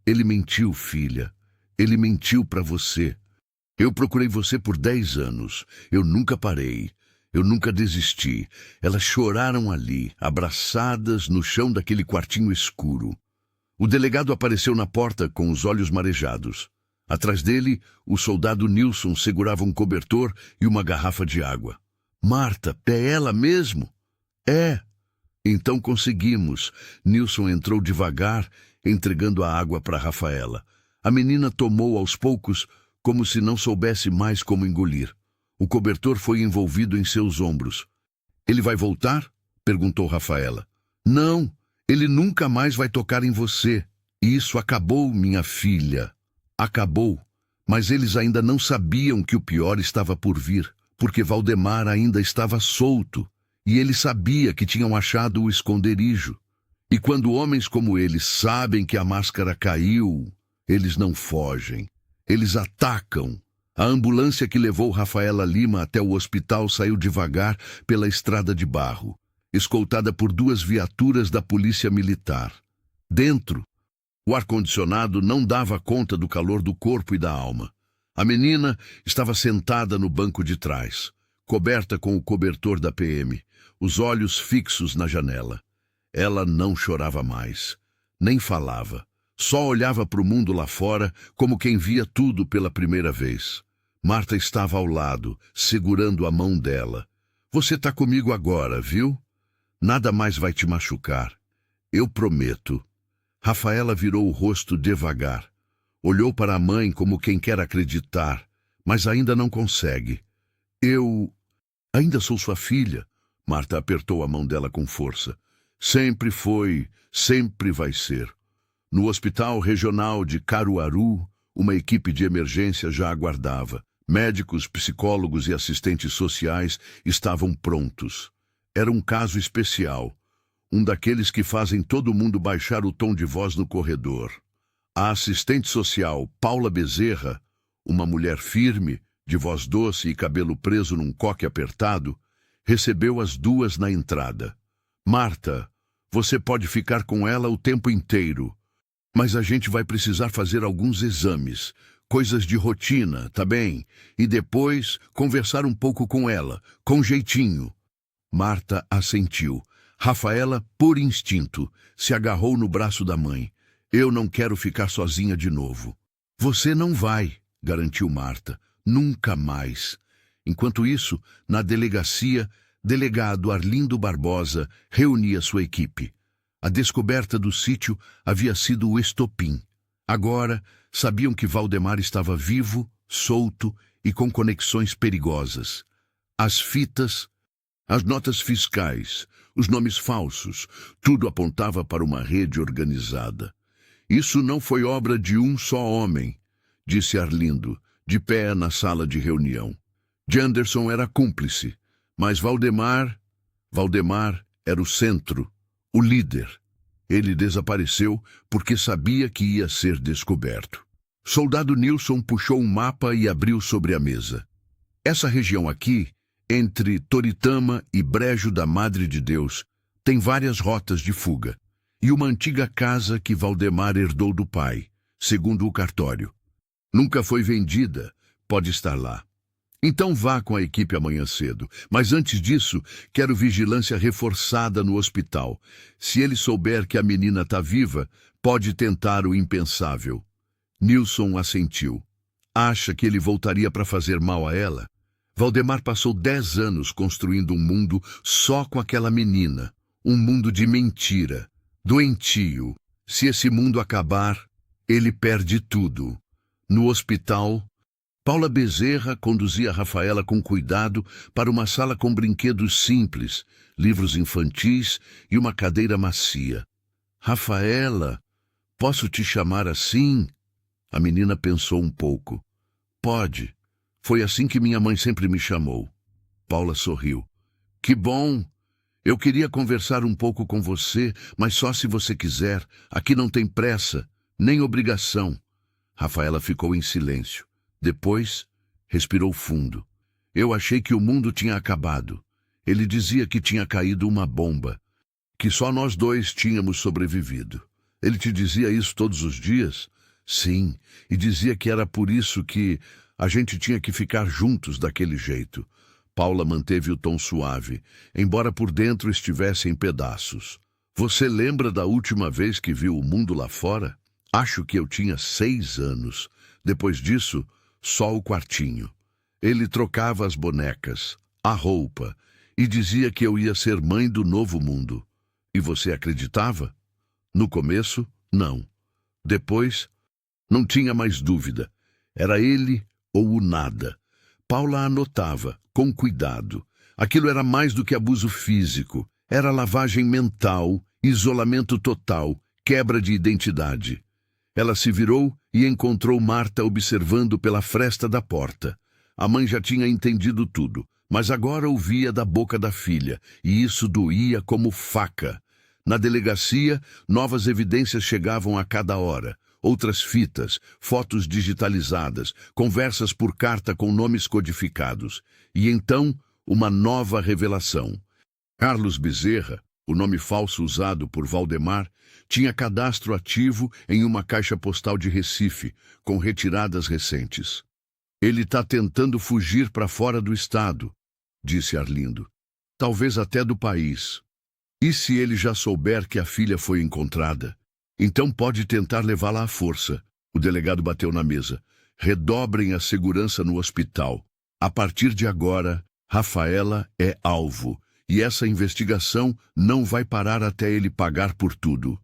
Ele mentiu, filha. Ele mentiu para você. Eu procurei você por 10 anos. Eu nunca parei. Eu nunca desisti." Elas choraram ali, abraçadas no chão daquele quartinho escuro. O delegado apareceu na porta com os olhos marejados. Atrás dele, o soldado Nilson segurava um cobertor e uma garrafa de água. "Marta, é ela mesmo?" "É." "Então conseguimos." Nilson entrou devagar, entregando a água para Rafaela. A menina tomou aos poucos, como se não soubesse mais como engolir. O cobertor foi envolvido em seus ombros. "Ele vai voltar?" perguntou Rafaela. "Não, ele nunca mais vai tocar em você. Isso acabou, minha filha. Acabou." Mas eles ainda não sabiam que o pior estava por vir, porque Valdemar ainda estava solto, e ele sabia que tinham achado o esconderijo. E quando homens como ele sabem que a máscara caiu, eles não fogem, eles atacam. A ambulância que levou Rafaela Lima até o hospital saiu devagar pela estrada de barro, escoltada por 2 viaturas da polícia militar. Dentro, o ar-condicionado não dava conta do calor do corpo e da alma. A menina estava sentada no banco de trás, coberta com o cobertor da PM, os olhos fixos na janela. Ela não chorava mais, nem falava. Só olhava para o mundo lá fora como quem via tudo pela primeira vez. Marta estava ao lado, segurando a mão dela. "Você está comigo agora, viu? Nada mais vai te machucar. Eu prometo." Rafaela virou o rosto devagar. Olhou para a mãe como quem quer acreditar, mas ainda não consegue. "Eu ainda sou sua filha." Marta apertou a mão dela com força. "Sempre foi, sempre vai ser. No Hospital Regional de Caruaru, uma equipe de emergência já aguardava. Médicos, psicólogos e assistentes sociais estavam prontos. Era um caso especial, um daqueles que fazem todo mundo baixar o tom de voz no corredor. A assistente social, Paula Bezerra, uma mulher firme, de voz doce e cabelo preso num coque apertado, recebeu as duas na entrada. Marta, você pode ficar com ela o tempo inteiro, mas a gente vai precisar fazer alguns exames, coisas de rotina, tá bem? E depois conversar um pouco com ela, com jeitinho. Marta assentiu. Rafaela, por instinto, se agarrou no braço da mãe. Eu não quero ficar sozinha de novo. Você não vai, garantiu Marta. Nunca mais. Enquanto isso, na delegacia, delegado Arlindo Barbosa reunia sua equipe. A descoberta do sítio havia sido o estopim. Agora, sabiam que Valdemar estava vivo, solto e com conexões perigosas. As fitas, as notas fiscais, os nomes falsos, tudo apontava para uma rede organizada. Isso não foi obra de um só homem, disse Arlindo, de pé na sala de reunião. Janderson era cúmplice, mas Valdemar era o centro, o líder. Ele desapareceu porque sabia que ia ser descoberto. Soldado Nilson puxou um mapa e abriu sobre a mesa. Essa região aqui, entre Toritama e Brejo da Madre de Deus, tem várias rotas de fuga, e uma antiga casa que Valdemar herdou do pai, segundo o cartório. Nunca foi vendida, pode estar lá. Então vá com a equipe amanhã cedo, mas antes disso, quero vigilância reforçada no hospital. Se ele souber que a menina está viva, pode tentar o impensável. Nilson assentiu. Acha que ele voltaria para fazer mal a ela? Valdemar passou 10 anos construindo um mundo só com aquela menina. Um mundo de mentira, doentio. Se esse mundo acabar, ele perde tudo. No hospital, Paula Bezerra conduzia Rafaela com cuidado para uma sala com brinquedos simples, livros infantis e uma cadeira macia. Rafaela, posso te chamar assim? A menina pensou um pouco. Pode. Foi assim que minha mãe sempre me chamou. Paula sorriu. Que bom! Eu queria conversar um pouco com você, mas só se você quiser. Aqui não tem pressa, nem obrigação. Rafaela ficou em silêncio. Depois, respirou fundo. Eu achei que o mundo tinha acabado. Ele dizia que tinha caído uma bomba, que só nós dois tínhamos sobrevivido. Ele te dizia isso todos os dias? Sim, e dizia que era por isso que a gente tinha que ficar juntos daquele jeito. Paula manteve o tom suave, embora por dentro estivesse em pedaços. Você lembra da última vez que viu o mundo lá fora? Acho que eu tinha 6 anos. Depois disso, só o quartinho. Ele trocava as bonecas, a roupa, e dizia que eu ia ser mãe do novo mundo. E você acreditava? No começo, não. Depois, não tinha mais dúvida. Era ele ou o nada. Paula anotava, com cuidado. Aquilo era mais do que abuso físico. Era lavagem mental, isolamento total, quebra de identidade. Ela se virou e encontrou Marta observando pela fresta da porta. A mãe já tinha entendido tudo, mas agora ouvia da boca da filha, e isso doía como faca. Na delegacia, novas evidências chegavam a cada hora. Outras fitas, fotos digitalizadas, conversas por carta com nomes codificados. E então, uma nova revelação. Carlos Bezerra, o nome falso usado por Valdemar, tinha cadastro ativo em uma caixa postal de Recife, com retiradas recentes. Ele está tentando fugir para fora do estado, disse Arlindo. Talvez até do país. E se ele já souber que a filha foi encontrada? Então pode tentar levá-la à força. O delegado bateu na mesa. Redobrem a segurança no hospital. A partir de agora, Rafaela é alvo. E essa investigação não vai parar até ele pagar por tudo.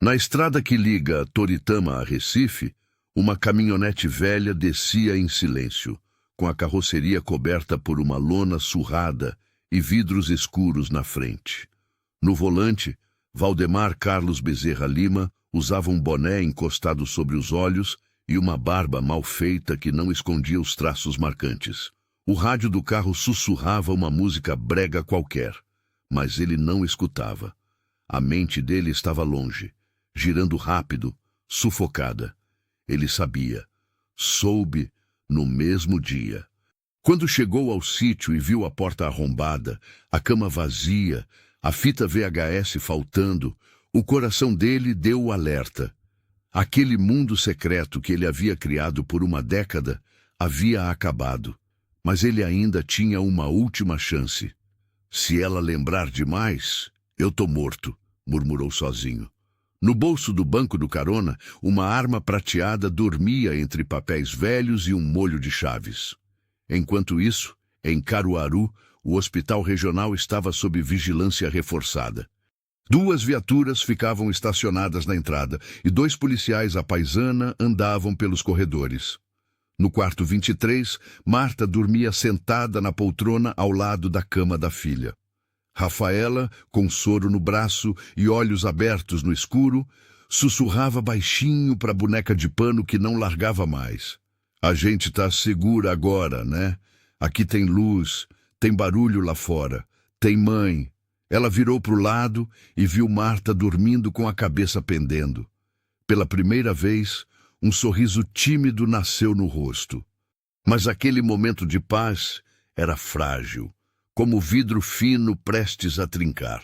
Na estrada que liga Toritama a Recife, uma caminhonete velha descia em silêncio, com a carroceria coberta por uma lona surrada e vidros escuros na frente. No volante, Valdemar Carlos Bezerra Lima, Usava um boné encostado sobre os olhos e uma barba mal feita que não escondia os traços marcantes. O rádio do carro sussurrava uma música brega qualquer, mas ele não escutava. A mente dele estava longe, girando rápido, sufocada. Ele sabia. Soube no mesmo dia. Quando chegou ao sítio e viu a porta arrombada, a cama vazia, a fita VHS faltando, o coração dele deu o alerta. Aquele mundo secreto que ele havia criado por uma década havia acabado, mas ele ainda tinha uma última chance. Se ela lembrar demais, eu tô morto, murmurou sozinho. No bolso do banco do carona, uma arma prateada dormia entre papéis velhos e um molho de chaves. Enquanto isso, em Caruaru, o hospital regional estava sob vigilância reforçada. 2 viaturas ficavam estacionadas na entrada e 2 policiais à paisana andavam pelos corredores. No quarto 23, Marta dormia sentada na poltrona ao lado da cama da filha. Rafaela, com soro no braço e olhos abertos no escuro, sussurrava baixinho para a boneca de pano que não largava mais. A gente tá segura agora, né? Aqui tem luz, tem barulho lá fora, tem mãe. Ela virou para o lado e viu Marta dormindo com a cabeça pendendo. Pela primeira vez, um sorriso tímido nasceu no rosto. Mas aquele momento de paz era frágil, como vidro fino prestes a trincar.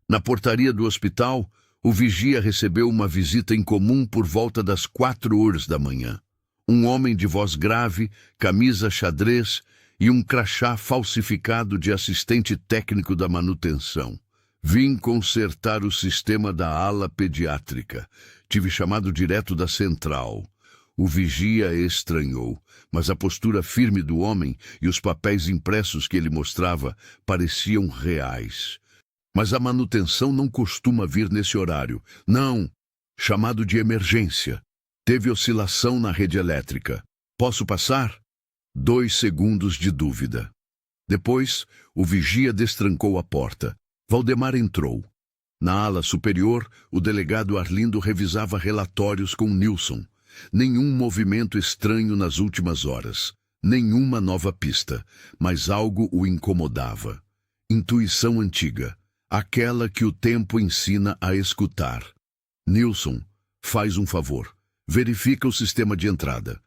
Na portaria do hospital, o vigia recebeu uma visita incomum por volta das 4h da manhã. Um homem de voz grave, camisa xadrez e um crachá falsificado de assistente técnico da manutenção. Vim consertar o sistema da ala pediátrica. Tive chamado direto da central. O vigia estranhou, mas a postura firme do homem e os papéis impressos que ele mostrava pareciam reais. Mas a manutenção não costuma vir nesse horário. Não, chamado de emergência. Teve oscilação na rede elétrica. Posso passar? 2 segundos de dúvida. Depois, o vigia destrancou a porta. Valdemar entrou. Na ala superior, o delegado Arlindo revisava relatórios com Nilson. Nenhum movimento estranho nas últimas horas. Nenhuma nova pista, mas algo o incomodava. Intuição antiga. Aquela que o tempo ensina a escutar. Nilson, faz um favor. Verifica o sistema de entrada.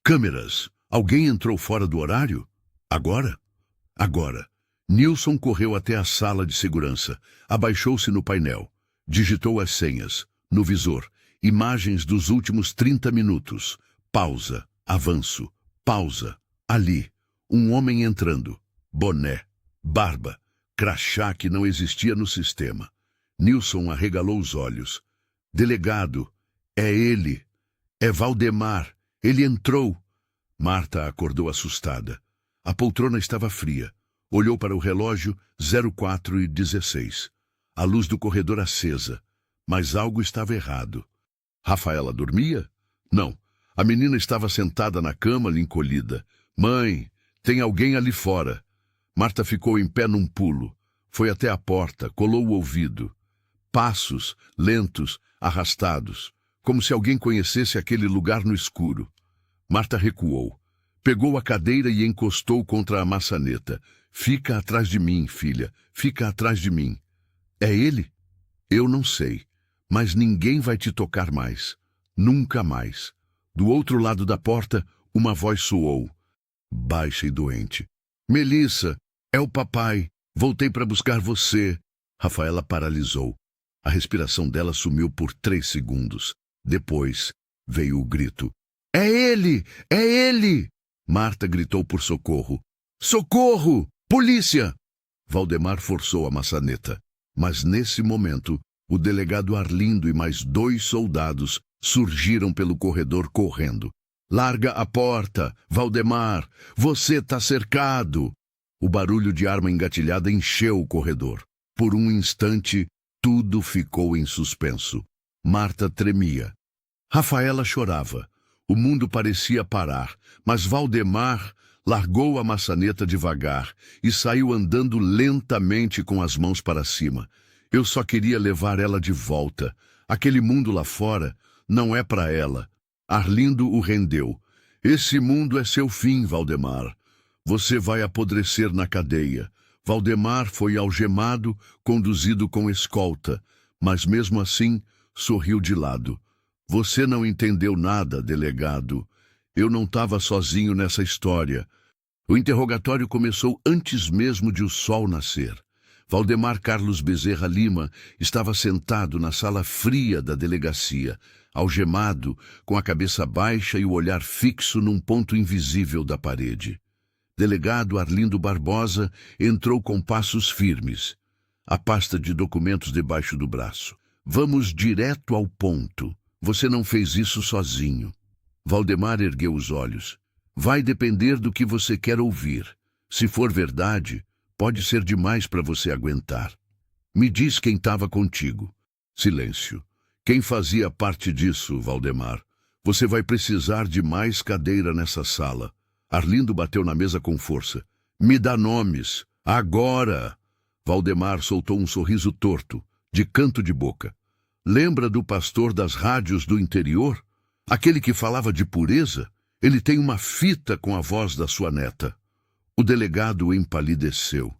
Câmeras. Alguém entrou fora do horário? Agora? Agora. Nilson correu até a sala de segurança. Abaixou-se no painel. Digitou as senhas. No visor. Imagens dos últimos 30 minutos. Pausa. Avanço. Pausa. Ali. Um homem entrando. Boné. Barba. Crachá que não existia no sistema. Nilson arregalou os olhos. Delegado. É ele. É Valdemar. Ele entrou. Marta acordou assustada. A poltrona estava fria. Olhou para o relógio 04h16. A luz do corredor acesa. Mas algo estava errado. Rafaela dormia? Não. A menina estava sentada na cama, encolhida. Mãe, tem alguém ali fora. Marta ficou em pé num pulo. Foi até a porta, colou o ouvido. Passos, lentos, arrastados. Como se alguém conhecesse aquele lugar no escuro. Marta recuou. Pegou a cadeira e encostou contra a maçaneta. Fica atrás de mim, filha. Fica atrás de mim. É ele? Eu não sei. Mas ninguém vai te tocar mais. Nunca mais. Do outro lado da porta, uma voz soou. Baixa e doente. Melissa, é o papai. Voltei para buscar você. Rafaela paralisou. A respiração dela sumiu por 3 segundos. Depois veio o grito. É ele! É ele! Marta gritou por socorro. Socorro! Polícia! Valdemar forçou a maçaneta. Mas nesse momento, o delegado Arlindo e mais 2 soldados surgiram pelo corredor correndo. Larga a porta, Valdemar! Você tá cercado! O barulho de arma engatilhada encheu o corredor. Por um instante, tudo ficou em suspenso. Marta tremia. Rafaela chorava. O mundo parecia parar, mas Valdemar largou a maçaneta devagar e saiu andando lentamente com as mãos para cima. Eu só queria levar ela de volta. Aquele mundo lá fora não é para ela. Arlindo o rendeu. Esse mundo é seu fim, Valdemar. Você vai apodrecer na cadeia. Valdemar foi algemado, conduzido com escolta, mas mesmo assim sorriu de lado. Você não entendeu nada, delegado. Eu não estava sozinho nessa história. O interrogatório começou antes mesmo de o sol nascer. Valdemar Carlos Bezerra Lima estava sentado na sala fria da delegacia, algemado, com a cabeça baixa e o olhar fixo num ponto invisível da parede. Delegado Arlindo Barbosa entrou com passos firmes, a pasta de documentos debaixo do braço. Vamos direto ao ponto. Você não fez isso sozinho. Valdemar ergueu os olhos. Vai depender do que você quer ouvir. Se for verdade, pode ser demais para você aguentar. Me diz quem estava contigo. Silêncio. Quem fazia parte disso, Valdemar? Você vai precisar de mais cadeira nessa sala. Arlindo bateu na mesa com força. Me dá nomes. Agora! Valdemar soltou um sorriso torto, de canto de boca. Lembra do pastor das rádios do interior? Aquele que falava de pureza? Ele tem uma fita com a voz da sua neta. O delegado empalideceu.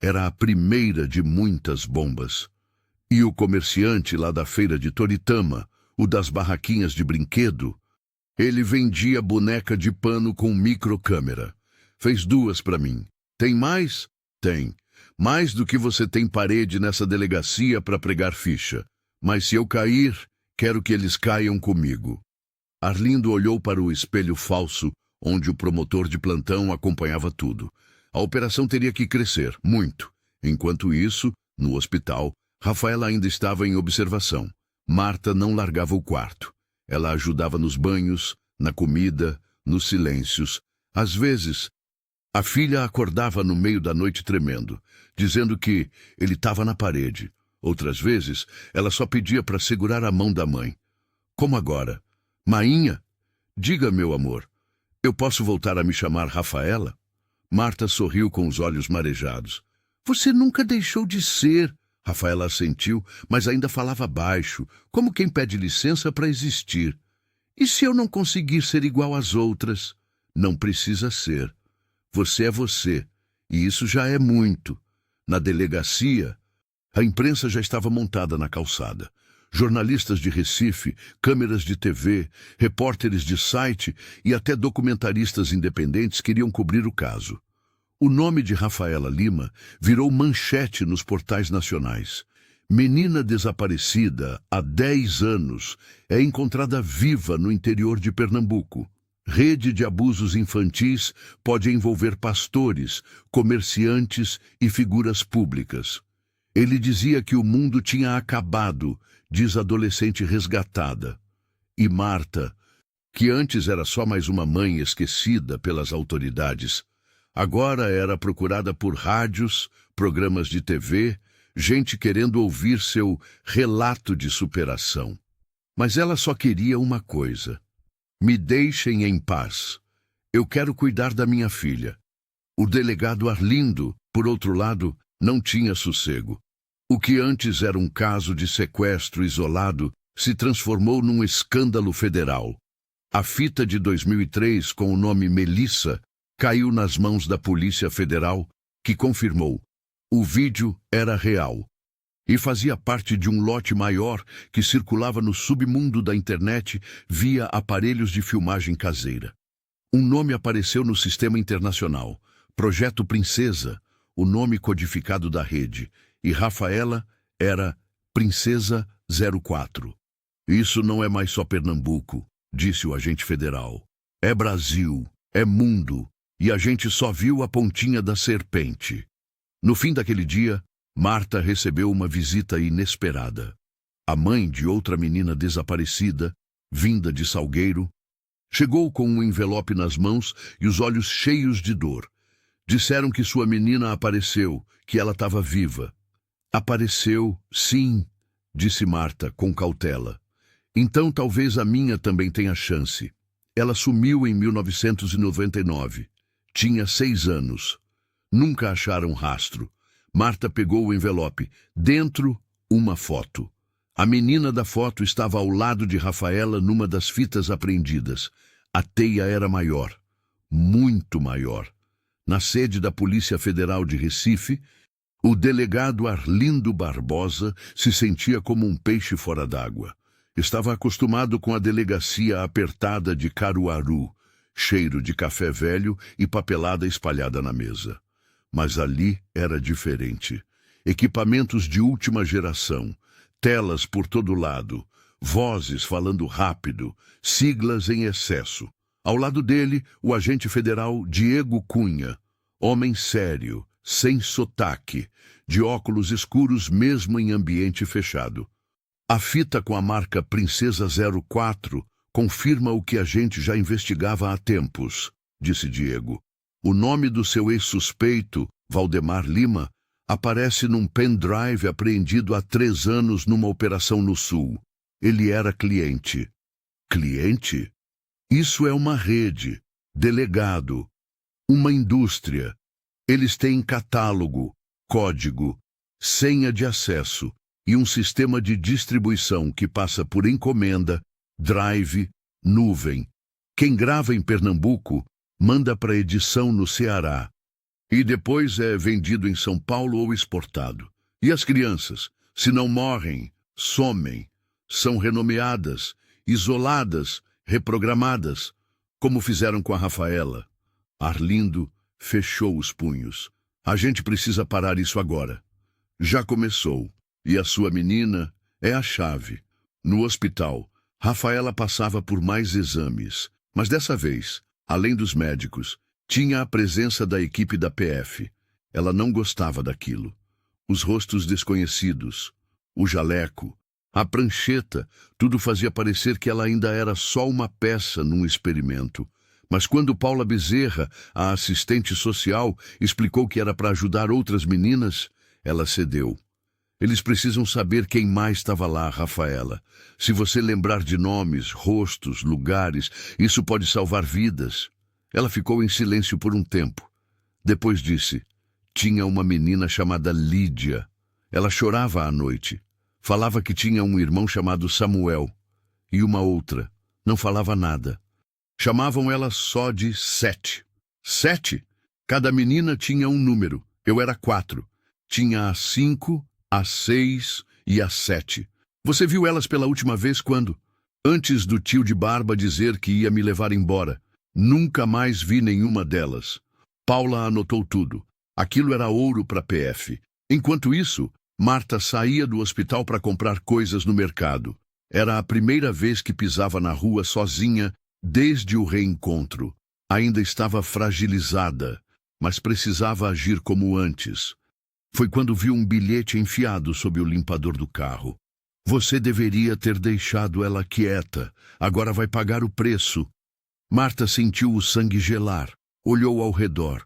Era a primeira de muitas bombas. E o comerciante lá da feira de Toritama, o das barraquinhas de brinquedo, ele vendia boneca de pano com microcâmera. Fez 2 para mim. Tem mais? Tem. Mais do que você tem parede nessa delegacia para pregar ficha. Mas se eu cair, quero que eles caiam comigo. Arlindo olhou para o espelho falso, onde o promotor de plantão acompanhava tudo. A operação teria que crescer, muito. Enquanto isso, no hospital, Rafaela ainda estava em observação. Marta não largava o quarto. Ela ajudava nos banhos, na comida, nos silêncios. Às vezes, a filha acordava no meio da noite tremendo, dizendo que ele estava na parede. Outras vezes, ela só pedia para segurar a mão da mãe. Como agora? Mainha, diga, meu amor, eu posso voltar a me chamar Rafaela? Marta sorriu com os olhos marejados. Você nunca deixou de ser. Rafaela assentiu, mas ainda falava baixo, como quem pede licença para existir. E se eu não conseguir ser igual às outras? Não precisa ser. Você é você, e isso já é muito. Na delegacia, a imprensa já estava montada na calçada. Jornalistas de Recife, câmeras de TV, repórteres de site e até documentaristas independentes queriam cobrir o caso. O nome de Rafaela Lima virou manchete nos portais nacionais. Menina desaparecida há 10 anos é encontrada viva no interior de Pernambuco. Rede de abusos infantis pode envolver pastores, comerciantes e figuras públicas. Ele dizia que o mundo tinha acabado, diz a adolescente resgatada. E Marta, que antes era só mais uma mãe esquecida pelas autoridades, agora era procurada por rádios, programas de TV, gente querendo ouvir seu relato de superação. Mas ela só queria uma coisa. Me deixem em paz. Eu quero cuidar da minha filha. O delegado Arlindo, por outro lado, não tinha sossego. O que antes era um caso de sequestro isolado se transformou num escândalo federal. A fita de 2003 com o nome Melissa caiu nas mãos da Polícia Federal, que confirmou. O vídeo era real e fazia parte de um lote maior que circulava no submundo da internet via aparelhos de filmagem caseira. Um nome apareceu no sistema internacional, Projeto Princesa, o nome codificado da rede, e Rafaela era Princesa 04. Isso não é mais só Pernambuco, disse o agente federal. É Brasil, é mundo, e a gente só viu a pontinha da serpente. No fim daquele dia, Marta recebeu uma visita inesperada. A mãe de outra menina desaparecida, vinda de Salgueiro, chegou com um envelope nas mãos e os olhos cheios de dor. Disseram que sua menina apareceu, que ela estava viva. Apareceu, sim, disse Marta, com cautela. Então talvez a minha também tenha chance. Ela sumiu em 1999. Tinha 6 anos. Nunca acharam rastro. Marta pegou o envelope. Dentro, uma foto. A menina da foto estava ao lado de Rafaela numa das fitas apreendidas. A teia era maior, muito maior. Na sede da Polícia Federal de Recife, o delegado Arlindo Barbosa se sentia como um peixe fora d'água. Estava acostumado com a delegacia apertada de Caruaru, cheiro de café velho e papelada espalhada na mesa. Mas ali era diferente. Equipamentos de última geração, telas por todo lado, vozes falando rápido, siglas em excesso. Ao lado dele, o agente federal Diego Cunha, homem sério, sem sotaque, de óculos escuros mesmo em ambiente fechado. A fita com a marca Princesa 04 confirma o que a gente já investigava há tempos, disse Diego. O nome do seu ex-suspeito, Valdemar Lima, aparece num pendrive apreendido há 3 anos numa operação no Sul. Ele era cliente. Cliente? Isso é uma rede, delegado, uma indústria. Eles têm catálogo, código, senha de acesso e um sistema de distribuição que passa por encomenda, drive, nuvem. Quem grava em Pernambuco manda para edição no Ceará e depois é vendido em São Paulo ou exportado. E as crianças, se não morrem, somem, são renomeadas, isoladas, reprogramadas, como fizeram com a Rafaela. Arlindo fechou os punhos. A gente precisa parar isso agora. Já começou. E a sua menina é a chave. No hospital, Rafaela passava por mais exames. Mas dessa vez, além dos médicos, tinha a presença da equipe da PF. Ela não gostava daquilo. Os rostos desconhecidos, o jaleco, a prancheta, tudo fazia parecer que ela ainda era só uma peça num experimento. Mas quando Paula Bezerra, a assistente social, explicou que era para ajudar outras meninas, ela cedeu. Eles precisam saber quem mais estava lá, Rafaela. Se você lembrar de nomes, rostos, lugares, isso pode salvar vidas. Ela ficou em silêncio por um tempo. Depois disse, tinha uma menina chamada Lídia. Ela chorava à noite. Falava que tinha um irmão chamado Samuel. E uma outra. Não falava nada. Chamavam ela só de 7. 7? Cada menina tinha um número. Eu era 4. Tinha a 5, a 6 e a 7. Você viu elas pela última vez quando? Antes do tio de barba dizer que ia me levar embora. Nunca mais vi nenhuma delas. Paula anotou tudo. Aquilo era ouro para a PF. Enquanto isso, Marta saía do hospital para comprar coisas no mercado. Era a primeira vez que pisava na rua sozinha desde o reencontro. Ainda estava fragilizada, mas precisava agir como antes. Foi quando viu um bilhete enfiado sob o limpador do carro. Você deveria ter deixado ela quieta. Agora vai pagar o preço. Marta sentiu o sangue gelar. Olhou ao redor.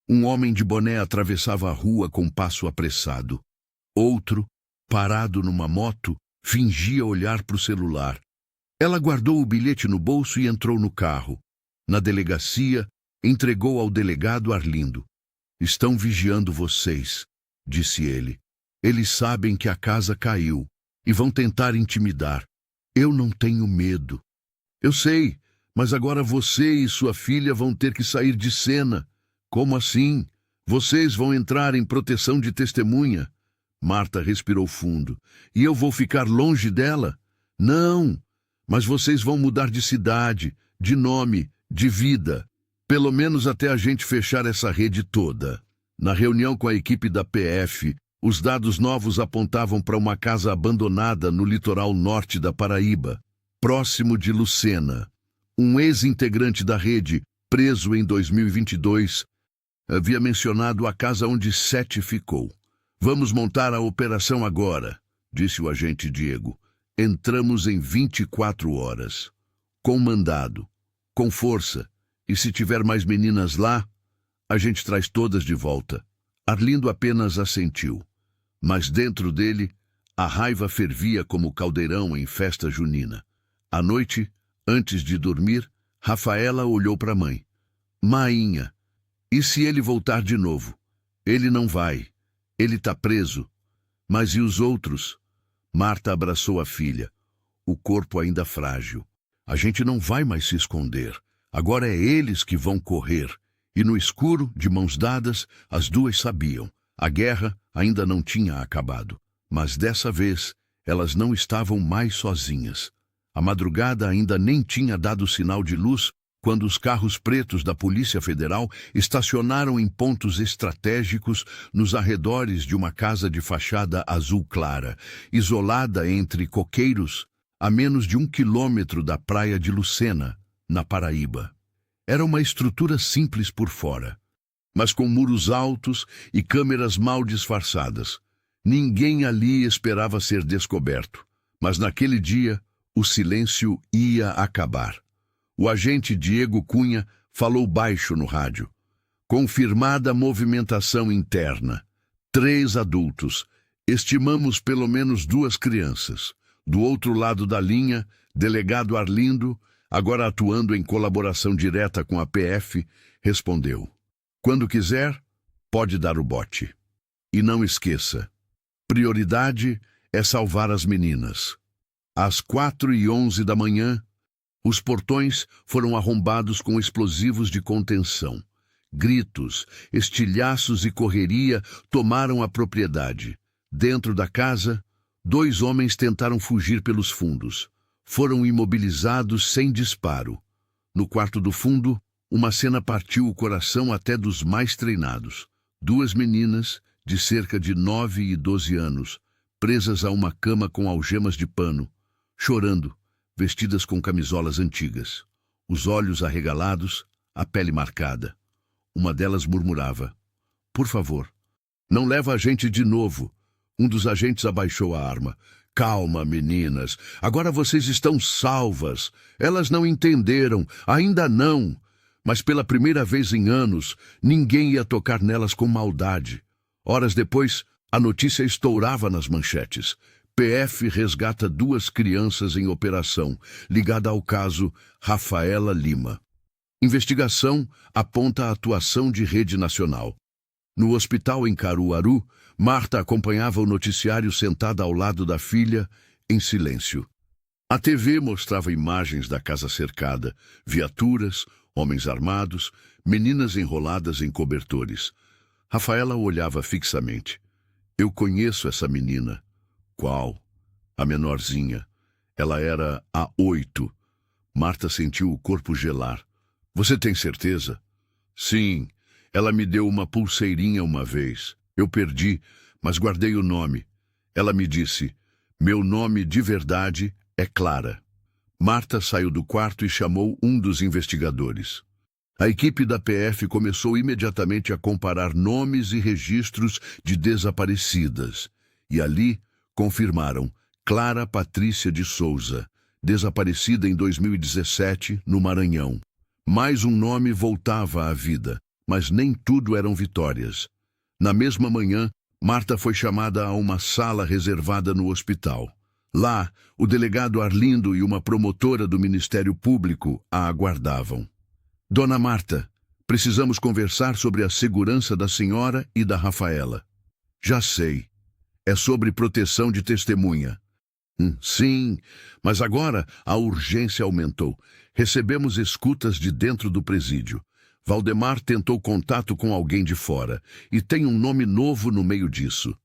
Um homem de boné atravessava a rua com passo apressado. Outro, parado numa moto, fingia olhar para o celular. Ela guardou o bilhete no bolso e entrou no carro. Na delegacia, entregou ao delegado Arlindo. Estão vigiando vocês, disse ele. Eles sabem que a casa caiu e vão tentar intimidar. Eu não tenho medo. Eu sei, mas agora você e sua filha vão ter que sair de cena. Como assim? Vocês vão entrar em proteção de testemunha. Marta respirou fundo. E eu vou ficar longe dela? Não, mas vocês vão mudar de cidade, de nome, de vida. Pelo menos até a gente fechar essa rede toda. Na reunião com a equipe da PF, os dados novos apontavam para uma casa abandonada no litoral norte da Paraíba, próximo de Lucena. Um ex-integrante da rede, preso em 2022, havia mencionado a casa onde 7 ficou. Vamos montar a operação agora, disse o agente Diego. Entramos em 24 horas. Com mandado, com força. E se tiver mais meninas lá, a gente traz todas de volta. Arlindo apenas assentiu. Mas dentro dele, a raiva fervia como caldeirão em festa junina. À noite, antes de dormir, Rafaela olhou para a mãe. Mainha, e se ele voltar de novo? Ele não vai. Ele está preso. Mas e os outros? Marta abraçou a filha. O corpo ainda frágil. A gente não vai mais se esconder. Agora é eles que vão correr. E no escuro, de mãos dadas, as duas sabiam. A guerra ainda não tinha acabado. Mas dessa vez, elas não estavam mais sozinhas. A madrugada ainda nem tinha dado sinal de luz quando os carros pretos da Polícia Federal estacionaram em pontos estratégicos nos arredores de uma casa de fachada azul clara, isolada entre coqueiros, a menos de 1 quilômetro da praia de Lucena, na Paraíba. Era uma estrutura simples por fora, mas com muros altos e câmeras mal disfarçadas. Ninguém ali esperava ser descoberto, mas naquele dia o silêncio ia acabar. O agente Diego Cunha falou baixo no rádio. Confirmada a movimentação interna. 3 adultos. Estimamos pelo menos 2 crianças. Do outro lado da linha, delegado Arlindo, agora atuando em colaboração direta com a PF, respondeu: quando quiser, pode dar o bote. E não esqueça, prioridade é salvar as meninas. Às 4h11 da manhã, os portões foram arrombados com explosivos de contenção. Gritos, estilhaços e correria tomaram a propriedade. Dentro da casa, 2 homens tentaram fugir pelos fundos. Foram imobilizados sem disparo. No quarto do fundo, uma cena partiu o coração até dos mais treinados. 2 meninas, de cerca de 9 e 12 anos, presas a uma cama com algemas de pano, chorando, vestidas com camisolas antigas, os olhos arregalados, a pele marcada. Uma delas murmurava: por favor, não leva a gente de novo. Um dos agentes abaixou a arma. Calma, meninas, agora vocês estão salvas. Elas não entenderam, ainda não. Mas pela primeira vez em anos, ninguém ia tocar nelas com maldade. Horas depois, a notícia estourava nas manchetes. PF resgata 2 crianças em operação, ligada ao caso Rafaela Lima. Investigação aponta a atuação de rede nacional. No hospital em Caruaru, Marta acompanhava o noticiário sentada ao lado da filha, em silêncio. A TV mostrava imagens da casa cercada, viaturas, homens armados, meninas enroladas em cobertores. Rafaela olhava fixamente. Eu conheço essa menina. Qual? A menorzinha. Ela era a 8. Marta sentiu o corpo gelar. Você tem certeza? Sim. Ela me deu uma pulseirinha uma vez. Eu perdi, mas guardei o nome. Ela me disse: meu nome de verdade é Clara. Marta saiu do quarto e chamou um dos investigadores. A equipe da PF começou imediatamente a comparar nomes e registros de desaparecidas. E ali confirmaram Clara Patrícia de Souza, desaparecida em 2017, no Maranhão. Mais um nome voltava à vida, mas nem tudo eram vitórias. Na mesma manhã, Marta foi chamada a uma sala reservada no hospital. Lá, o delegado Arlindo e uma promotora do Ministério Público a aguardavam. Dona Marta, precisamos conversar sobre a segurança da senhora e da Rafaela. Já sei. É sobre proteção de testemunha. Sim, mas agora a urgência aumentou. Recebemos escutas de dentro do presídio. Valdemar tentou contato com alguém de fora, e tem um nome novo no meio disso.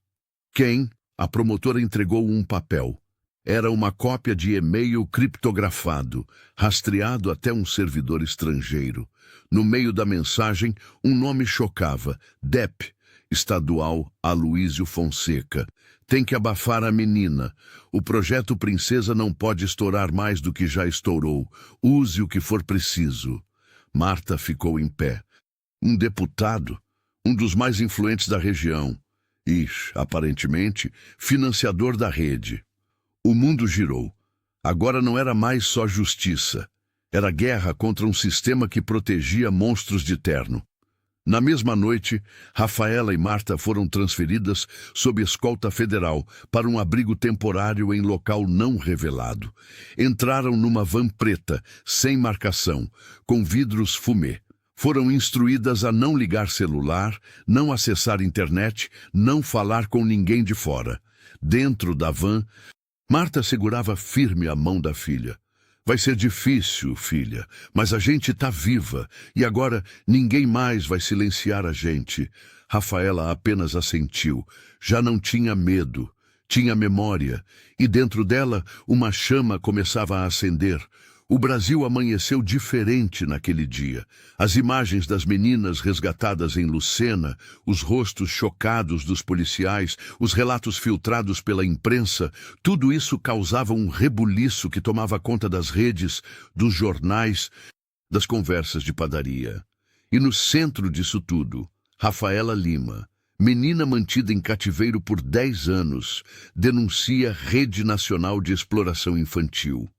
Quem? A promotora entregou um papel. Era uma cópia de e-mail criptografado, rastreado até um servidor estrangeiro. No meio da mensagem, um nome chocava: DEP, Estadual Aloísio Fonseca. Tem que abafar a menina. O projeto Princesa não pode estourar mais do que já estourou. Use o que for preciso. Marta ficou em pé. Um deputado, um dos mais influentes da região. E, aparentemente, financiador da rede. O mundo girou. Agora não era mais só justiça. Era guerra contra um sistema que protegia monstros de terno. Na mesma noite, Rafaela e Marta foram transferidas sob escolta federal para um abrigo temporário em local não revelado. Entraram numa van preta, sem marcação, com vidros fumê. Foram instruídas a não ligar celular, não acessar internet, não falar com ninguém de fora. Dentro da van, Marta segurava firme a mão da filha. Vai ser difícil, filha, mas a gente está viva e agora ninguém mais vai silenciar a gente. Rafaela apenas assentiu. Já não tinha medo, tinha memória, e dentro dela uma chama começava a acender. O Brasil amanheceu diferente naquele dia. As imagens das meninas resgatadas em Lucena, os rostos chocados dos policiais, os relatos filtrados pela imprensa, tudo isso causava um rebuliço que tomava conta das redes, dos jornais, das conversas de padaria. E no centro disso tudo, Rafaela Lima, menina mantida em cativeiro por 10 anos, denuncia Rede Nacional de Exploração Infantil.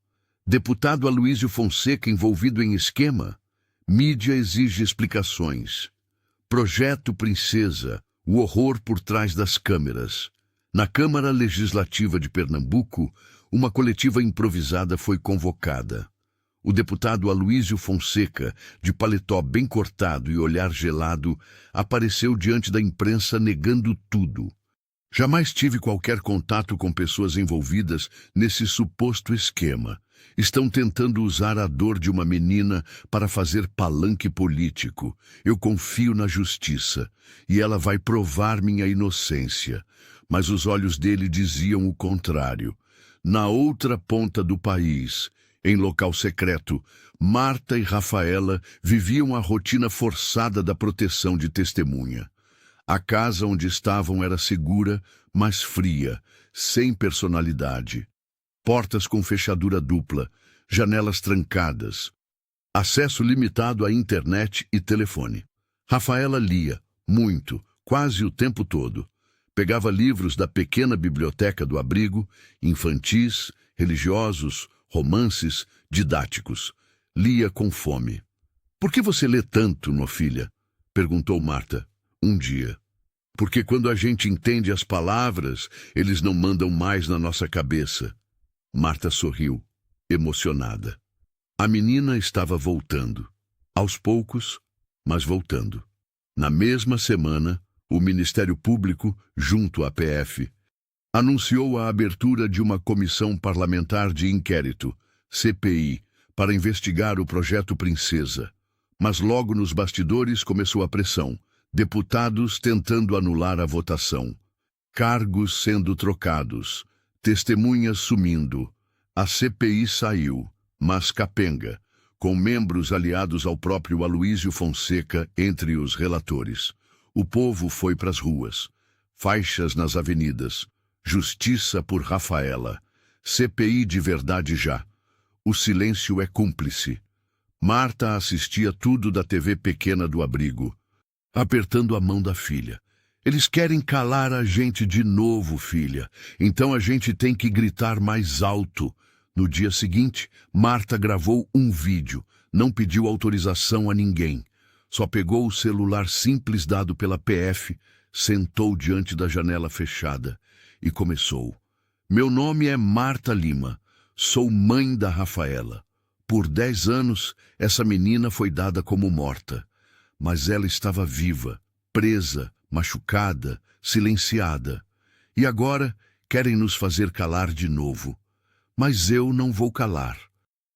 Deputado Aloísio Fonseca envolvido em esquema? Mídia exige explicações. Projeto Princesa, o horror por trás das câmeras. Na Câmara Legislativa de Pernambuco, uma coletiva improvisada foi convocada. O deputado Aloísio Fonseca, de paletó bem cortado e olhar gelado, apareceu diante da imprensa negando tudo. Jamais tive qualquer contato com pessoas envolvidas nesse suposto esquema. Estão tentando usar a dor de uma menina para fazer palanque político. Eu confio na justiça e ela vai provar minha inocência. Mas os olhos dele diziam o contrário. Na outra ponta do país, em local secreto, Marta e Rafaela viviam a rotina forçada da proteção de testemunha. A casa onde estavam era segura, mas fria, sem personalidade. Portas com fechadura dupla, janelas trancadas, acesso limitado à internet e telefone. Rafaela lia, muito, quase o tempo todo. Pegava livros da pequena biblioteca do abrigo, infantis, religiosos, romances, didáticos. Lia com fome. "Por que você lê tanto, minha filha?" perguntou Marta, um dia. "Porque quando a gente entende as palavras, eles não mandam mais na nossa cabeça." Marta sorriu, emocionada. A menina estava voltando. Aos poucos, mas voltando. Na mesma semana, o Ministério Público, junto à PF, anunciou a abertura de uma comissão parlamentar de inquérito, CPI, para investigar o projeto Princesa. Mas logo nos bastidores começou a pressão. Deputados tentando anular a votação. Cargos sendo trocados. Testemunhas sumindo. A CPI saiu, mas capenga, com membros aliados ao próprio Aloísio Fonseca entre os relatores. O povo foi para as ruas. Faixas nas avenidas. Justiça por Rafaela. CPI de verdade já. O silêncio é cúmplice. Marta assistia tudo da TV pequena do abrigo, apertando a mão da filha. "Eles querem calar a gente de novo, filha. Então a gente tem que gritar mais alto." No dia seguinte, Marta gravou um vídeo. Não pediu autorização a ninguém. Só pegou o celular simples dado pela PF, sentou diante da janela fechada e começou. "Meu nome é Marta Lima. Sou mãe da Rafaela. Por 10 anos, essa menina foi dada como morta. Mas ela estava viva, presa, machucada, silenciada. E agora querem nos fazer calar de novo. Mas eu não vou calar.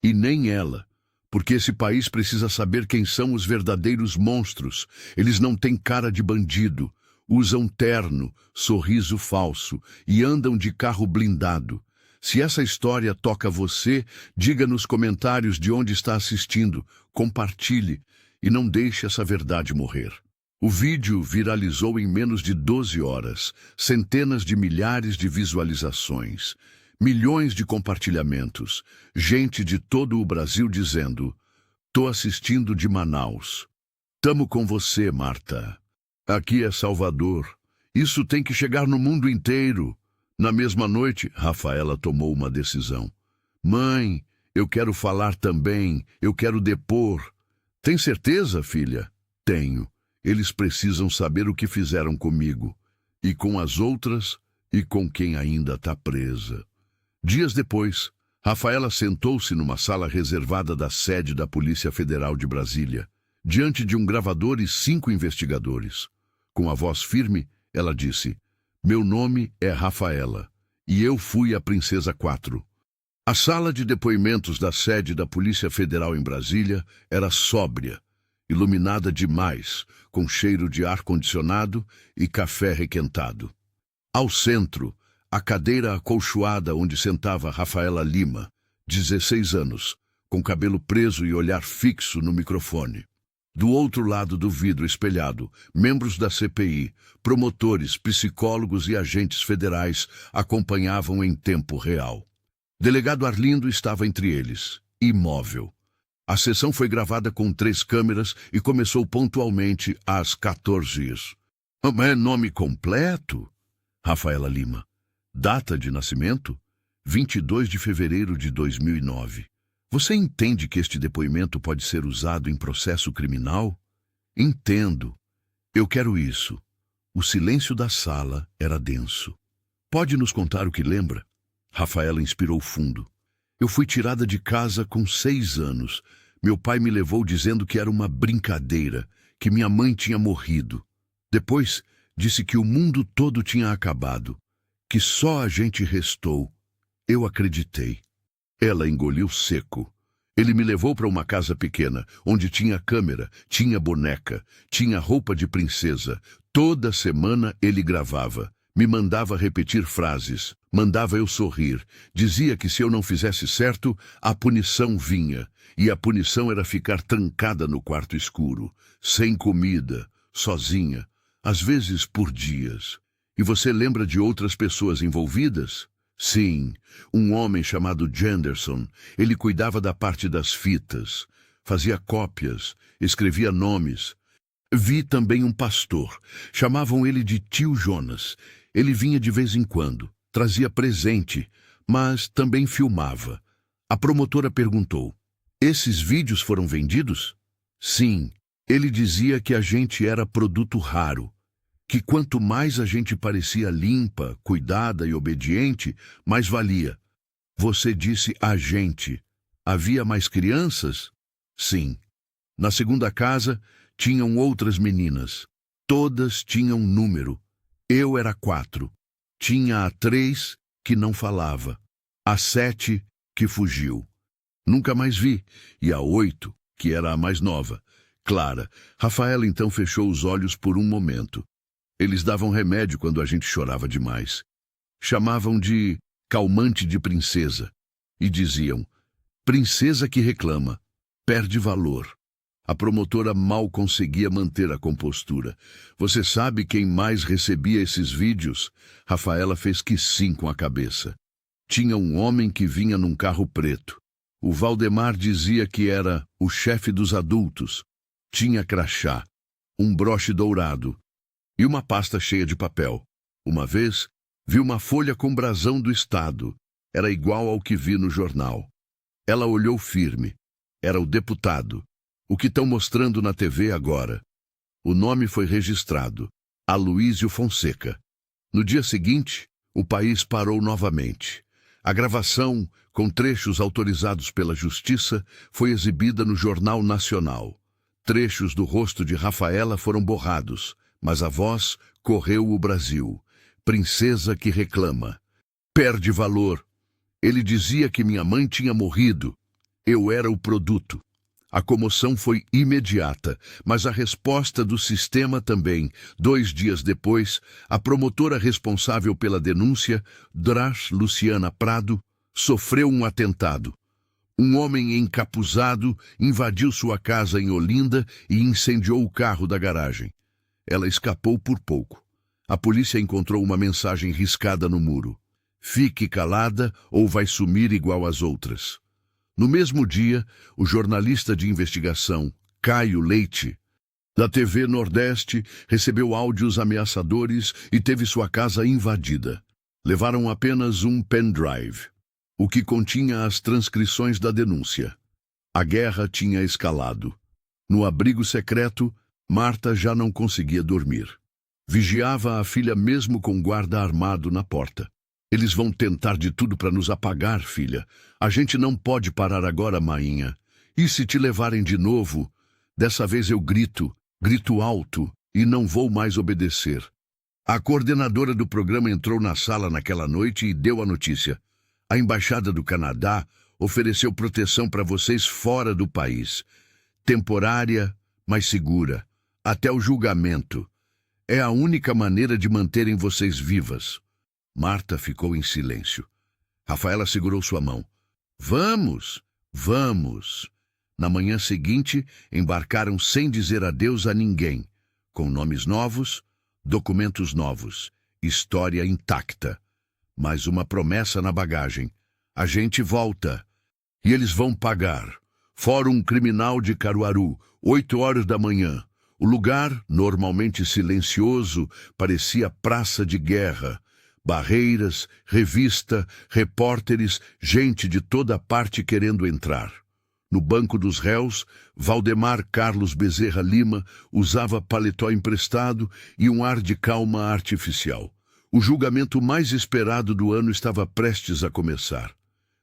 E nem ela. Porque esse país precisa saber quem são os verdadeiros monstros. Eles não têm cara de bandido. Usam terno, sorriso falso e andam de carro blindado. Se essa história toca você, diga nos comentários de onde está assistindo, compartilhe e não deixe essa verdade morrer." O vídeo viralizou em menos de 12 horas, centenas de milhares de visualizações, milhões de compartilhamentos, gente de todo o Brasil dizendo: "Tô assistindo de Manaus. Tamo com você, Marta. Aqui é Salvador. Isso tem que chegar no mundo inteiro." Na mesma noite, Rafaela tomou uma decisão. "Mãe, eu quero falar também, eu quero depor." "Tem certeza, filha?" "Tenho. Eles precisam saber o que fizeram comigo, e com as outras, e com quem ainda está presa." Dias depois, Rafaela sentou-se numa sala reservada da sede da Polícia Federal de Brasília, diante de um gravador e 5 investigadores. Com a voz firme, ela disse: Meu nome é Rafaela, e eu fui a Princesa 4. A sala de depoimentos da sede da Polícia Federal em Brasília era sóbria, iluminada demais, com cheiro de ar-condicionado e café requentado. Ao centro, a cadeira acolchoada onde sentava Rafaela Lima, 16 anos, com cabelo preso e olhar fixo no microfone. Do outro lado do vidro espelhado, membros da CPI, promotores, psicólogos e agentes federais acompanhavam em tempo real. Delegado Arlindo estava entre eles, imóvel. A sessão foi gravada com 3 câmeras e começou pontualmente às 14 horas. É nome completo? Rafaela Lima. Data de nascimento? 22 de fevereiro de 2009. Você entende que este depoimento pode ser usado em processo criminal? Entendo. Eu quero isso. O silêncio da sala era denso. Pode nos contar o que lembra? Rafaela inspirou fundo. Eu fui tirada de casa com 6 anos. Meu pai me levou dizendo que era uma brincadeira, que minha mãe tinha morrido. Depois, disse que o mundo todo tinha acabado, que só a gente restou. Eu acreditei. Ela engoliu seco. Ele me levou para uma casa pequena, onde tinha câmera, tinha boneca, tinha roupa de princesa. Toda semana ele gravava. Me mandava repetir frases, mandava eu sorrir. Dizia que se eu não fizesse certo, a punição vinha. E a punição era ficar trancada no quarto escuro, sem comida, sozinha, às vezes por dias. E você lembra de outras pessoas envolvidas? Sim, um homem chamado Jenderson. Ele cuidava da parte das fitas, fazia cópias, escrevia nomes. Vi também um pastor. Chamavam ele de Tio Jonas. Ele vinha de vez em quando, trazia presente, mas também filmava. A promotora perguntou: esses vídeos foram vendidos? Sim. Ele dizia que a gente era produto raro, que quanto mais a gente parecia limpa, cuidada e obediente, mais valia. Você disse a gente. Havia mais crianças? Sim. Na segunda casa, tinham outras meninas. Todas tinham número. Eu era 4. Tinha a 3, que não falava. A 7, que fugiu. Nunca mais vi. E a 8, que era a mais nova. Clara. Rafaela então fechou os olhos por um momento. Eles davam remédio quando a gente chorava demais. Chamavam de calmante de princesa. E diziam: princesa que reclama, perde valor. A promotora mal conseguia manter a compostura. Você sabe quem mais recebia esses vídeos? Rafaela fez que sim com a cabeça. Tinha um homem que vinha num carro preto. O Valdemar dizia que era o chefe dos adultos. Tinha crachá, um broche dourado e uma pasta cheia de papel. Uma vez, vi uma folha com brasão do Estado. Era igual ao que vi no jornal. Ela olhou firme. Era o deputado. O que estão mostrando na TV agora. O nome foi registrado: Aloísio Fonseca. No dia seguinte, o país parou novamente. A gravação, com trechos autorizados pela Justiça, foi exibida no Jornal Nacional. Trechos do rosto de Rafaela foram borrados, mas a voz correu o Brasil. Princesa que reclama. Perde valor. Ele dizia que minha mãe tinha morrido. Eu era o produto. A comoção foi imediata, mas a resposta do sistema também. 2 dias depois, a promotora responsável pela denúncia, Dras Luciana Prado, sofreu um atentado. Um homem encapuzado invadiu sua casa em Olinda e incendiou o carro da garagem. Ela escapou por pouco. A polícia encontrou uma mensagem riscada no muro: fique calada ou vai sumir igual às outras. No mesmo dia, o jornalista de investigação, Caio Leite, da TV Nordeste, recebeu áudios ameaçadores e teve sua casa invadida. Levaram apenas um pendrive, o que continha as transcrições da denúncia. A guerra tinha escalado. No abrigo secreto, Marta já não conseguia dormir. Vigiava a filha mesmo com guarda armado na porta. Eles vão tentar de tudo para nos apagar, filha. A gente não pode parar agora, mainha. E se te levarem de novo? Dessa vez eu grito alto e não vou mais obedecer. A coordenadora do programa entrou na sala naquela noite e deu a notícia. A Embaixada do Canadá ofereceu proteção para vocês fora do país. Temporária, mas segura. Até o julgamento. É a única maneira de manterem vocês vivas. Marta ficou em silêncio. Rafaela segurou sua mão. Vamos, vamos. Na manhã seguinte, embarcaram sem dizer adeus a ninguém, com nomes novos, documentos novos, história intacta. Mas uma promessa na bagagem. A gente volta. E eles vão pagar. Fórum Criminal de Caruaru, 8 horas da manhã. O lugar, normalmente silencioso, parecia praça de guerra. Barreiras, revista, repórteres, gente de toda parte querendo entrar. No banco dos réus, Valdemar Carlos Bezerra Lima usava paletó emprestado e um ar de calma artificial. O julgamento mais esperado do ano estava prestes a começar.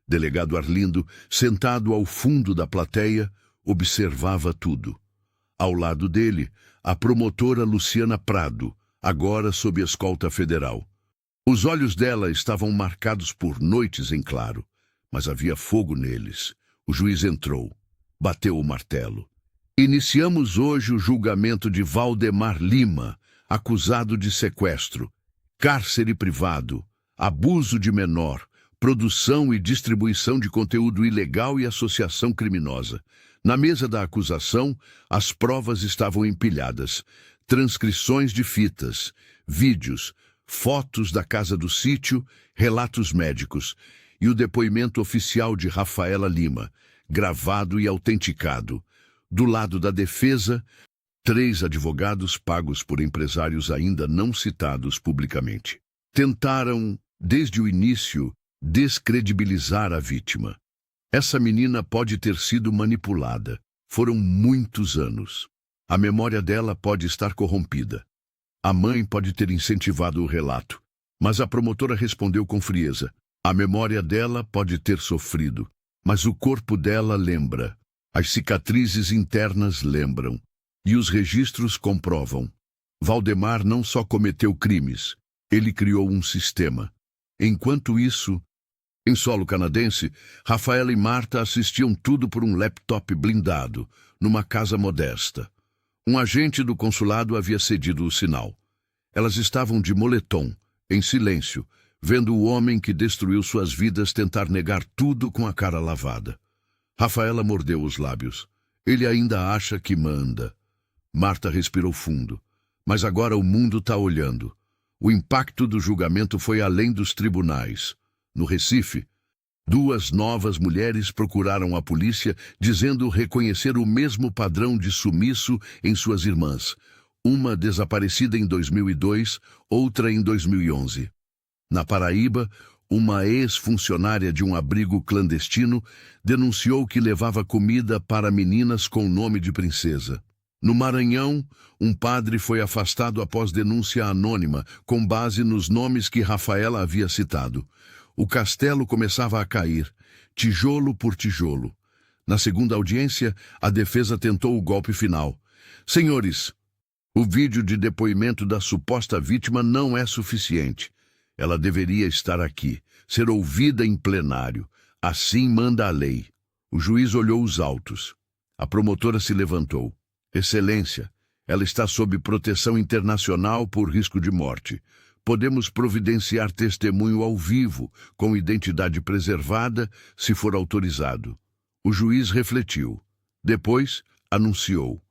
Delegado Arlindo, sentado ao fundo da plateia, observava tudo. Ao lado dele, a promotora Luciana Prado, agora sob escolta federal. Os olhos dela estavam marcados por noites em claro, mas havia fogo neles. O juiz entrou, bateu o martelo. Iniciamos hoje o julgamento de Valdemar Lima, acusado de sequestro, cárcere privado, abuso de menor, produção e distribuição de conteúdo ilegal e associação criminosa. Na mesa da acusação, as provas estavam empilhadas. Transcrições de fitas, vídeos, fotos da casa do sítio, relatos médicos e o depoimento oficial de Rafaela Lima, gravado e autenticado. Do lado da defesa, 3 advogados pagos por empresários ainda não citados publicamente. Tentaram, desde o início, descredibilizar a vítima. Essa menina pode ter sido manipulada. Foram muitos anos. A memória dela pode estar corrompida. A mãe pode ter incentivado o relato. Mas a promotora respondeu com frieza. A memória dela pode ter sofrido, mas o corpo dela lembra. As cicatrizes internas lembram. E os registros comprovam. Valdemar não só cometeu crimes, ele criou um sistema. Enquanto isso, em solo canadense, Rafaela e Marta assistiam tudo por um laptop blindado, numa casa modesta. Um agente do consulado havia cedido o sinal. Elas estavam de moletom, em silêncio, vendo o homem que destruiu suas vidas tentar negar tudo com a cara lavada. Rafaela mordeu os lábios. Ele ainda acha que manda. Marta respirou fundo. Mas agora o mundo está olhando. O impacto do julgamento foi além dos tribunais. No Recife, 2 novas mulheres procuraram a polícia dizendo reconhecer o mesmo padrão de sumiço em suas irmãs. Uma desaparecida em 2002, outra em 2011. Na Paraíba, uma ex-funcionária de um abrigo clandestino denunciou que levava comida para meninas com nome de princesa. No Maranhão, um padre foi afastado após denúncia anônima, com base nos nomes que Rafaela havia citado. O castelo começava a cair, tijolo por tijolo. Na segunda audiência, a defesa tentou o golpe final. Senhores, o vídeo de depoimento da suposta vítima não é suficiente. Ela deveria estar aqui, ser ouvida em plenário. Assim manda a lei. O juiz olhou os autos. A promotora se levantou. Excelência, ela está sob proteção internacional por risco de morte. Podemos providenciar testemunho ao vivo, com identidade preservada, se for autorizado. O juiz refletiu. Depois, anunciou.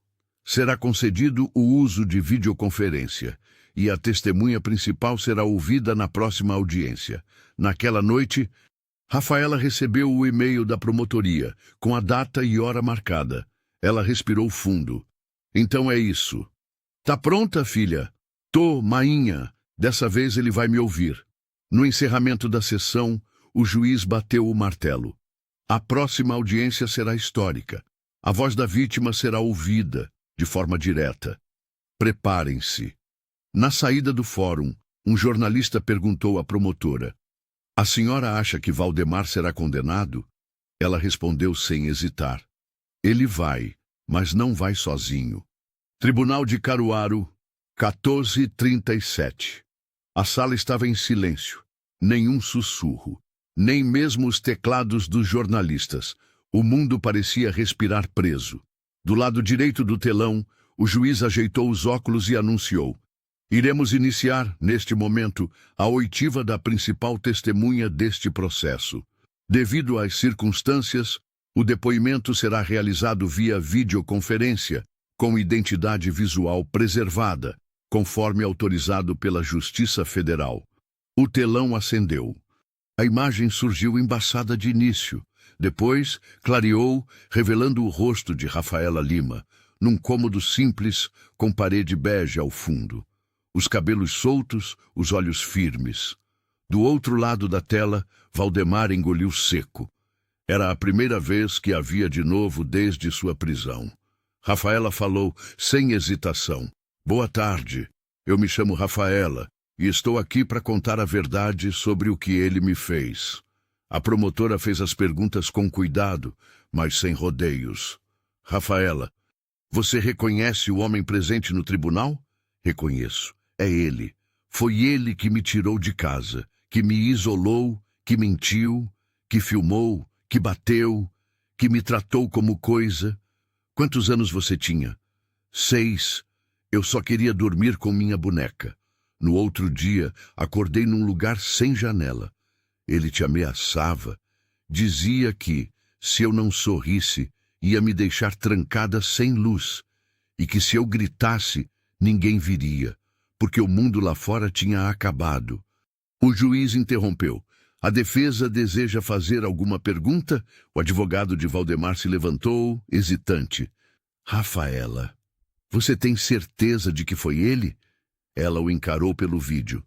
Será concedido o uso de videoconferência, e a testemunha principal será ouvida na próxima audiência. Naquela noite, Rafaela recebeu o e-mail da promotoria, com a data e hora marcada. Ela respirou fundo. Então é isso. Tá pronta, filha? Tô, mainha. Dessa vez ele vai me ouvir. No encerramento da sessão, o juiz bateu o martelo. A próxima audiência será histórica. A voz da vítima será ouvida, de forma direta. Preparem-se. Na saída do fórum, um jornalista perguntou à promotora: a senhora acha que Valdemar será condenado? Ela respondeu sem hesitar: ele vai, mas não vai sozinho. Tribunal de Caruaru, 14h37. A sala estava em silêncio. Nenhum sussurro. Nem mesmo os teclados dos jornalistas. O mundo parecia respirar preso. Do lado direito do telão, o juiz ajeitou os óculos e anunciou: iremos iniciar, neste momento, a oitiva da principal testemunha deste processo. Devido às circunstâncias, o depoimento será realizado via videoconferência, com identidade visual preservada, conforme autorizado pela Justiça Federal. O telão acendeu. A imagem surgiu embaçada de início. Depois, clareou, revelando o rosto de Rafaela Lima, num cômodo simples, com parede bege ao fundo. Os cabelos soltos, os olhos firmes. Do outro lado da tela, Valdemar engoliu seco. Era a primeira vez que a via de novo desde sua prisão. Rafaela falou, sem hesitação: boa tarde, eu me chamo Rafaela e estou aqui para contar a verdade sobre o que ele me fez. A promotora fez as perguntas com cuidado, mas sem rodeios. Rafaela, você reconhece o homem presente no tribunal? Reconheço. É ele. Foi ele que me tirou de casa, que me isolou, que mentiu, que filmou, que bateu, que me tratou como coisa. Quantos anos você tinha? 6. Eu só queria dormir com minha boneca. No outro dia, acordei num lugar sem janela. Ele te ameaçava. Dizia que, se eu não sorrisse, ia me deixar trancada sem luz, e que se eu gritasse, ninguém viria, porque o mundo lá fora tinha acabado. O juiz interrompeu. A defesa deseja fazer alguma pergunta? O advogado de Valdemar se levantou, hesitante. Rafaela, você tem certeza de que foi ele? Ela o encarou pelo vídeo.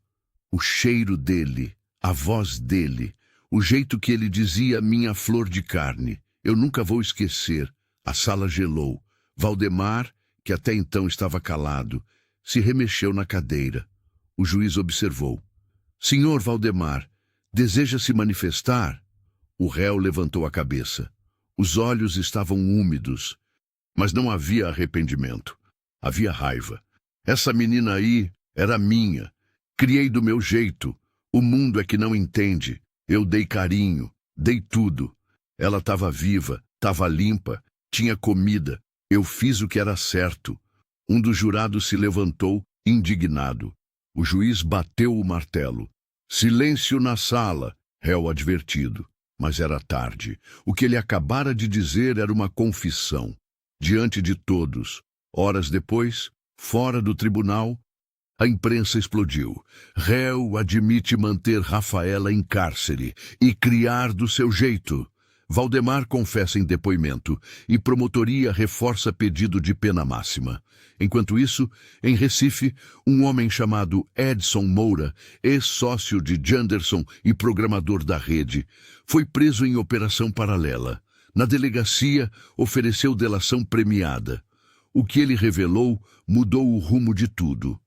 O cheiro dele, a voz dele, o jeito que ele dizia minha flor de carne. Eu nunca vou esquecer. A sala gelou. Valdemar, que até então estava calado, se remexeu na cadeira. O juiz observou. Senhor Valdemar, deseja se manifestar? O réu levantou a cabeça. Os olhos estavam úmidos, mas não havia arrependimento. Havia raiva. Essa menina aí era minha. Criei do meu jeito. O mundo é que não entende. Eu dei carinho, dei tudo. Ela estava viva, estava limpa, tinha comida. Eu fiz o que era certo. Um dos jurados se levantou, indignado. O juiz bateu o martelo. Silêncio na sala, réu advertido. Mas era tarde. O que ele acabara de dizer era uma confissão. Diante de todos. Horas depois, fora do tribunal, a imprensa explodiu. Réu admite manter Rafaela em cárcere e criar do seu jeito. Valdemar confessa em depoimento e promotoria reforça pedido de pena máxima. Enquanto isso, em Recife, um homem chamado Edson Moura, ex-sócio de Janderson e programador da rede, foi preso em operação paralela. Na delegacia, ofereceu delação premiada. O que ele revelou mudou o rumo de tudo.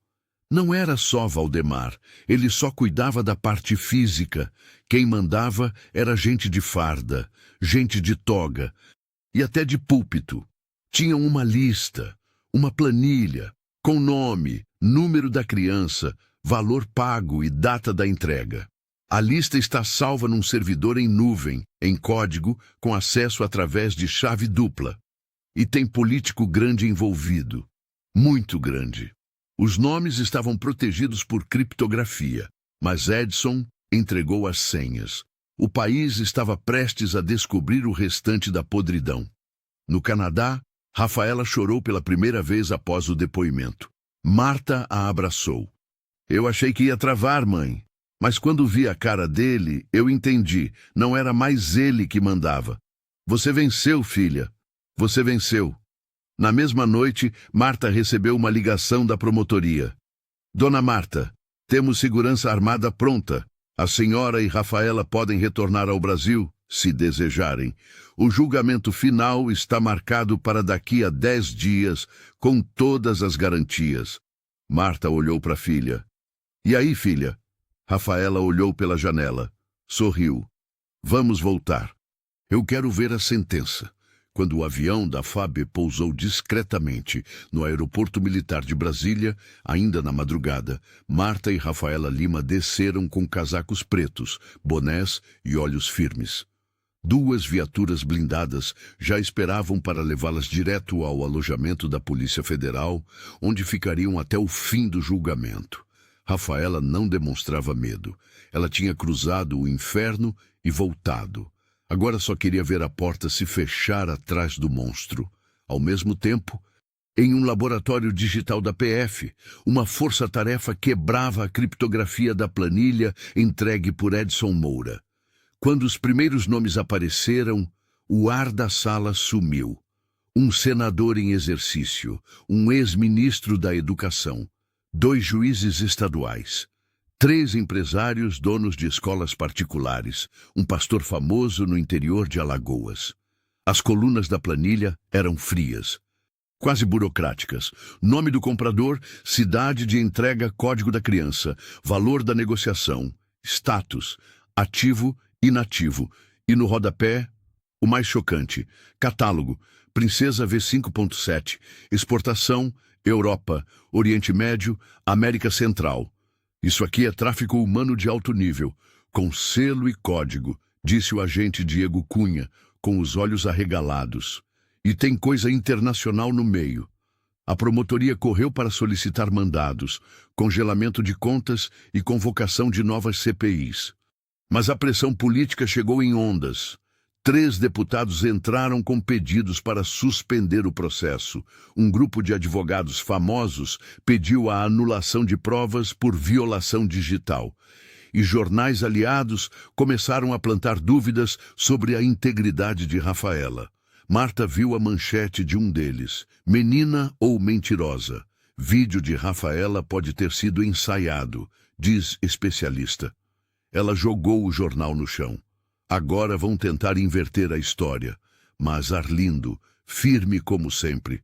Não era só Valdemar, ele só cuidava da parte física. Quem mandava era gente de farda, gente de toga e até de púlpito. Tinham uma lista, uma planilha, com nome, número da criança, valor pago e data da entrega. A lista está salva num servidor em nuvem, em código, com acesso através de chave dupla. E tem político grande envolvido, muito grande. Os nomes estavam protegidos por criptografia, mas Edson entregou as senhas. O país estava prestes a descobrir o restante da podridão. No Canadá, Rafaela chorou pela primeira vez após o depoimento. Marta a abraçou. Eu achei que ia travar, mãe. Mas quando vi a cara dele, eu entendi. Não era mais ele que mandava. Você venceu, filha. Você venceu. Na mesma noite, Marta recebeu uma ligação da promotoria. Dona Marta, temos segurança armada pronta. A senhora e Rafaela podem retornar ao Brasil, se desejarem. O julgamento final está marcado para daqui a 10 dias, com todas as garantias. Marta olhou para a filha. E aí, filha? Rafaela olhou pela janela. Sorriu. Vamos voltar. Eu quero ver a sentença. Quando o avião da FAB pousou discretamente no aeroporto militar de Brasília, ainda na madrugada, Marta e Rafaela Lima desceram com casacos pretos, bonés e olhos firmes. 2 viaturas blindadas já esperavam para levá-las direto ao alojamento da Polícia Federal, onde ficariam até o fim do julgamento. Rafaela não demonstrava medo. Ela tinha cruzado o inferno e voltado. Agora só queria ver a porta se fechar atrás do monstro. Ao mesmo tempo, em um laboratório digital da PF, uma força-tarefa quebrava a criptografia da planilha entregue por Edson Moura. Quando os primeiros nomes apareceram, o ar da sala sumiu. Um senador em exercício, um ex-ministro da Educação, 2 juízes estaduais, 3 empresários donos de escolas particulares, um pastor famoso no interior de Alagoas. As colunas da planilha eram frias, quase burocráticas. Nome do comprador, cidade de entrega, código da criança, valor da negociação, status, ativo, inativo. E no rodapé, o mais chocante, catálogo, Princesa V5.7, exportação, Europa, Oriente Médio, América Central. Isso aqui é tráfico humano de alto nível, com selo e código, disse o agente Diego Cunha, com os olhos arregalados. E tem coisa internacional no meio. A promotoria correu para solicitar mandados, congelamento de contas e convocação de novas CPIs. Mas a pressão política chegou em ondas. 3 deputados entraram com pedidos para suspender o processo. Um grupo de advogados famosos pediu a anulação de provas por violação digital. E jornais aliados começaram a plantar dúvidas sobre a integridade de Rafaela. Marta viu a manchete de um deles. Menina ou mentirosa? Vídeo de Rafaela pode ter sido ensaiado, diz especialista. Ela jogou o jornal no chão. Agora vão tentar inverter a história. Mas Arlindo, firme como sempre,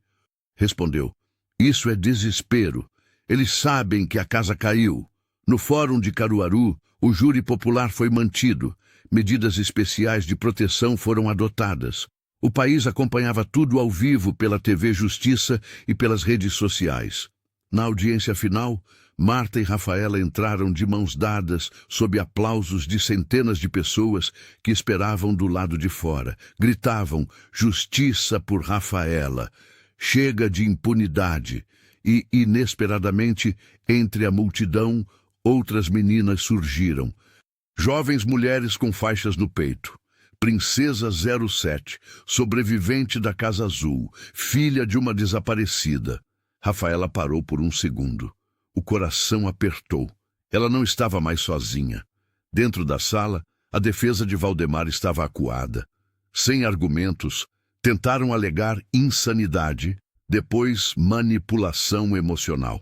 respondeu: isso é desespero. Eles sabem que a casa caiu. No Fórum de Caruaru, o júri popular foi mantido. Medidas especiais de proteção foram adotadas. O país acompanhava tudo ao vivo pela TV Justiça e pelas redes sociais. Na audiência final, Marta e Rafaela entraram de mãos dadas sob aplausos de centenas de pessoas que esperavam do lado de fora. Gritavam: justiça por Rafaela, chega de impunidade. E, inesperadamente, entre a multidão, outras meninas surgiram. Jovens mulheres com faixas no peito. Princesa 07, sobrevivente da Casa Azul, filha de uma desaparecida. Rafaela parou por um segundo. O coração apertou. Ela não estava mais sozinha. Dentro da sala, a defesa de Valdemar estava acuada. Sem argumentos, tentaram alegar insanidade, depois manipulação emocional.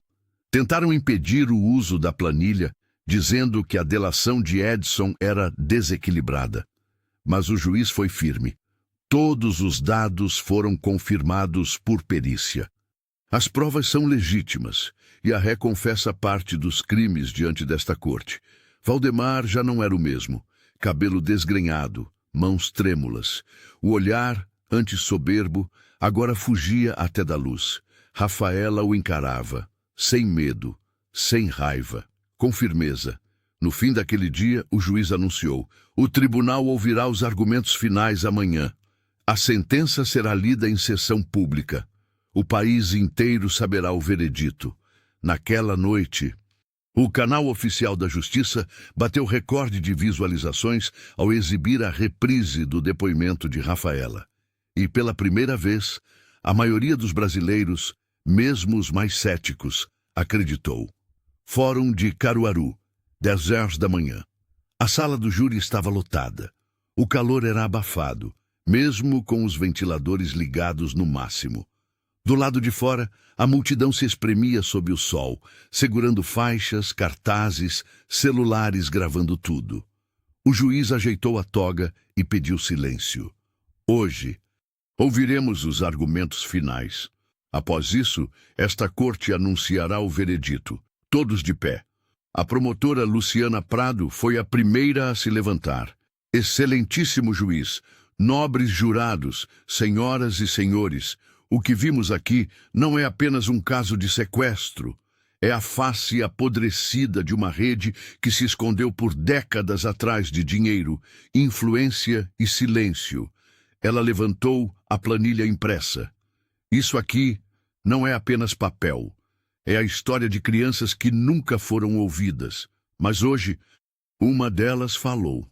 Tentaram impedir o uso da planilha, dizendo que a delação de Edson era desequilibrada. Mas o juiz foi firme. Todos os dados foram confirmados por perícia. As provas são legítimas, e a ré confessa parte dos crimes diante desta corte. Valdemar já não era o mesmo. Cabelo desgrenhado, mãos trêmulas. O olhar, antes soberbo, agora fugia até da luz. Rafaela o encarava, sem medo, sem raiva, com firmeza. No fim daquele dia, o juiz anunciou: o tribunal ouvirá os argumentos finais amanhã. A sentença será lida em sessão pública. O país inteiro saberá o veredito. Naquela noite, o canal oficial da Justiça bateu recorde de visualizações ao exibir a reprise do depoimento de Rafaela. E pela primeira vez, a maioria dos brasileiros, mesmo os mais céticos, acreditou. Fórum de Caruaru, 10 horas da manhã. A sala do júri estava lotada. O calor era abafado, mesmo com os ventiladores ligados no máximo. Do lado de fora, a multidão se espremia sob o sol, segurando faixas, cartazes, celulares gravando tudo. O juiz ajeitou a toga e pediu silêncio. Hoje, ouviremos os argumentos finais. Após isso, esta corte anunciará o veredito. Todos de pé. A promotora Luciana Prado foi a primeira a se levantar. Excelentíssimo juiz, Nobres jurados, senhoras e senhores, o que vimos aqui não é apenas um caso de sequestro. É a face apodrecida de uma rede que se escondeu por décadas atrás de dinheiro, influência e silêncio. Ela levantou a planilha impressa. Isso aqui não é apenas papel. É a história de crianças que nunca foram ouvidas. Mas hoje, uma delas falou.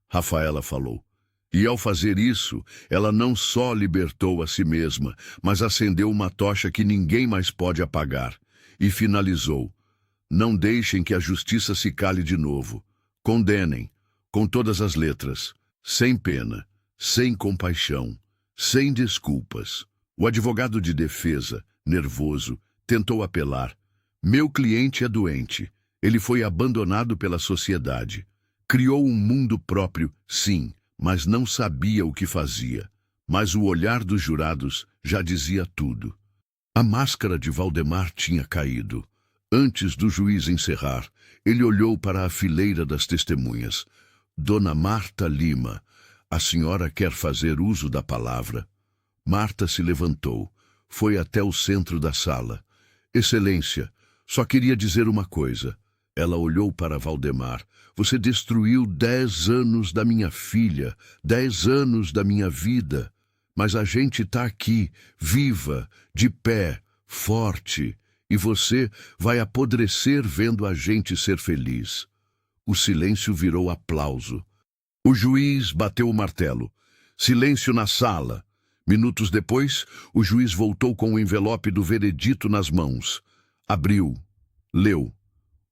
Rafaela falou. E ao fazer isso, ela não só libertou a si mesma, mas acendeu uma tocha que ninguém mais pode apagar. E finalizou. Não deixem que a justiça se cale de novo. Condenem, com todas as letras, sem pena, sem compaixão, sem desculpas. O advogado de defesa, nervoso, tentou apelar. Meu cliente é doente. Ele foi abandonado pela sociedade. Criou um mundo próprio, sim, mas não sabia o que fazia. Mas o olhar dos jurados já dizia tudo. A máscara de Valdemar tinha caído. Antes do juiz encerrar, ele olhou para a fileira das testemunhas. Dona Marta Lima, a senhora quer fazer uso da palavra? Marta se levantou, foi até o centro da sala. Excelência, só queria dizer uma coisa. Ela olhou para Valdemar. Você destruiu 10 anos da minha filha, 10 anos da minha vida. Mas a gente está aqui, viva, de pé, forte, e você vai apodrecer vendo a gente ser feliz. O silêncio virou aplauso. O juiz bateu o martelo. Silêncio na sala. Minutos depois, o juiz voltou com o envelope do veredito nas mãos. Abriu. Leu.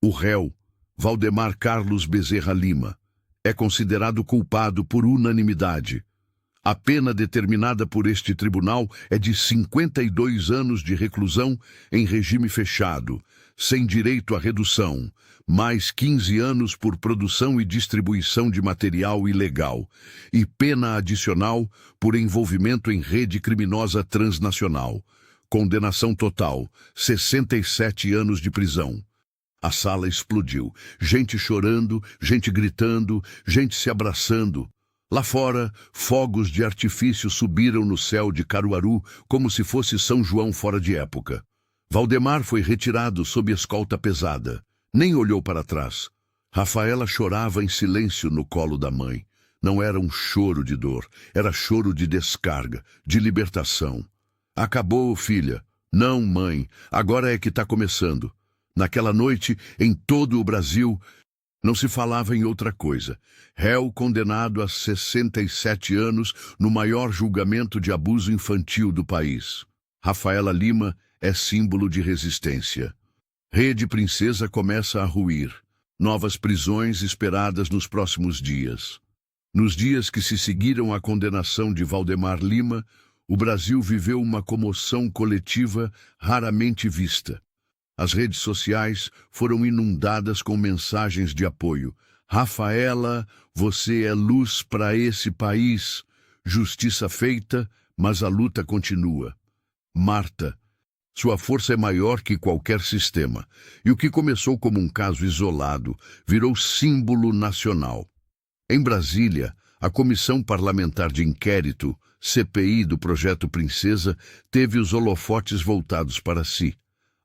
O réu, Valdemar Carlos Bezerra Lima, é considerado culpado por unanimidade. A pena determinada por este tribunal é de 52 anos de reclusão em regime fechado, sem direito à redução, mais 15 anos por produção e distribuição de material ilegal, e pena adicional por envolvimento em rede criminosa transnacional. Condenação total, 67 anos de prisão. A sala explodiu. Gente chorando, gente gritando, gente se abraçando. Lá fora, fogos de artifício subiram no céu de Caruaru como se fosse São João fora de época. Valdemar foi retirado sob escolta pesada. Nem olhou para trás. Rafaela chorava em silêncio no colo da mãe. Não era um choro de dor, era choro de descarga, de libertação. Acabou, filha. Não, mãe, agora é que está começando. Naquela noite, em todo o Brasil, não se falava em outra coisa. Réu condenado a 67 anos no maior julgamento de abuso infantil do país. Rafaela Lima é símbolo de resistência. Rede Princesa começa a ruir. Novas prisões esperadas nos próximos dias. Nos dias que se seguiram à condenação de Valdemar Lima, o Brasil viveu uma comoção coletiva raramente vista. As redes sociais foram inundadas com mensagens de apoio. Rafaela, você é luz para esse país. Justiça feita, mas a luta continua. Marta, sua força é maior que qualquer sistema. E o que começou como um caso isolado virou símbolo nacional. Em Brasília, a Comissão Parlamentar de Inquérito, CPI do Projeto Princesa, teve os holofotes voltados para si.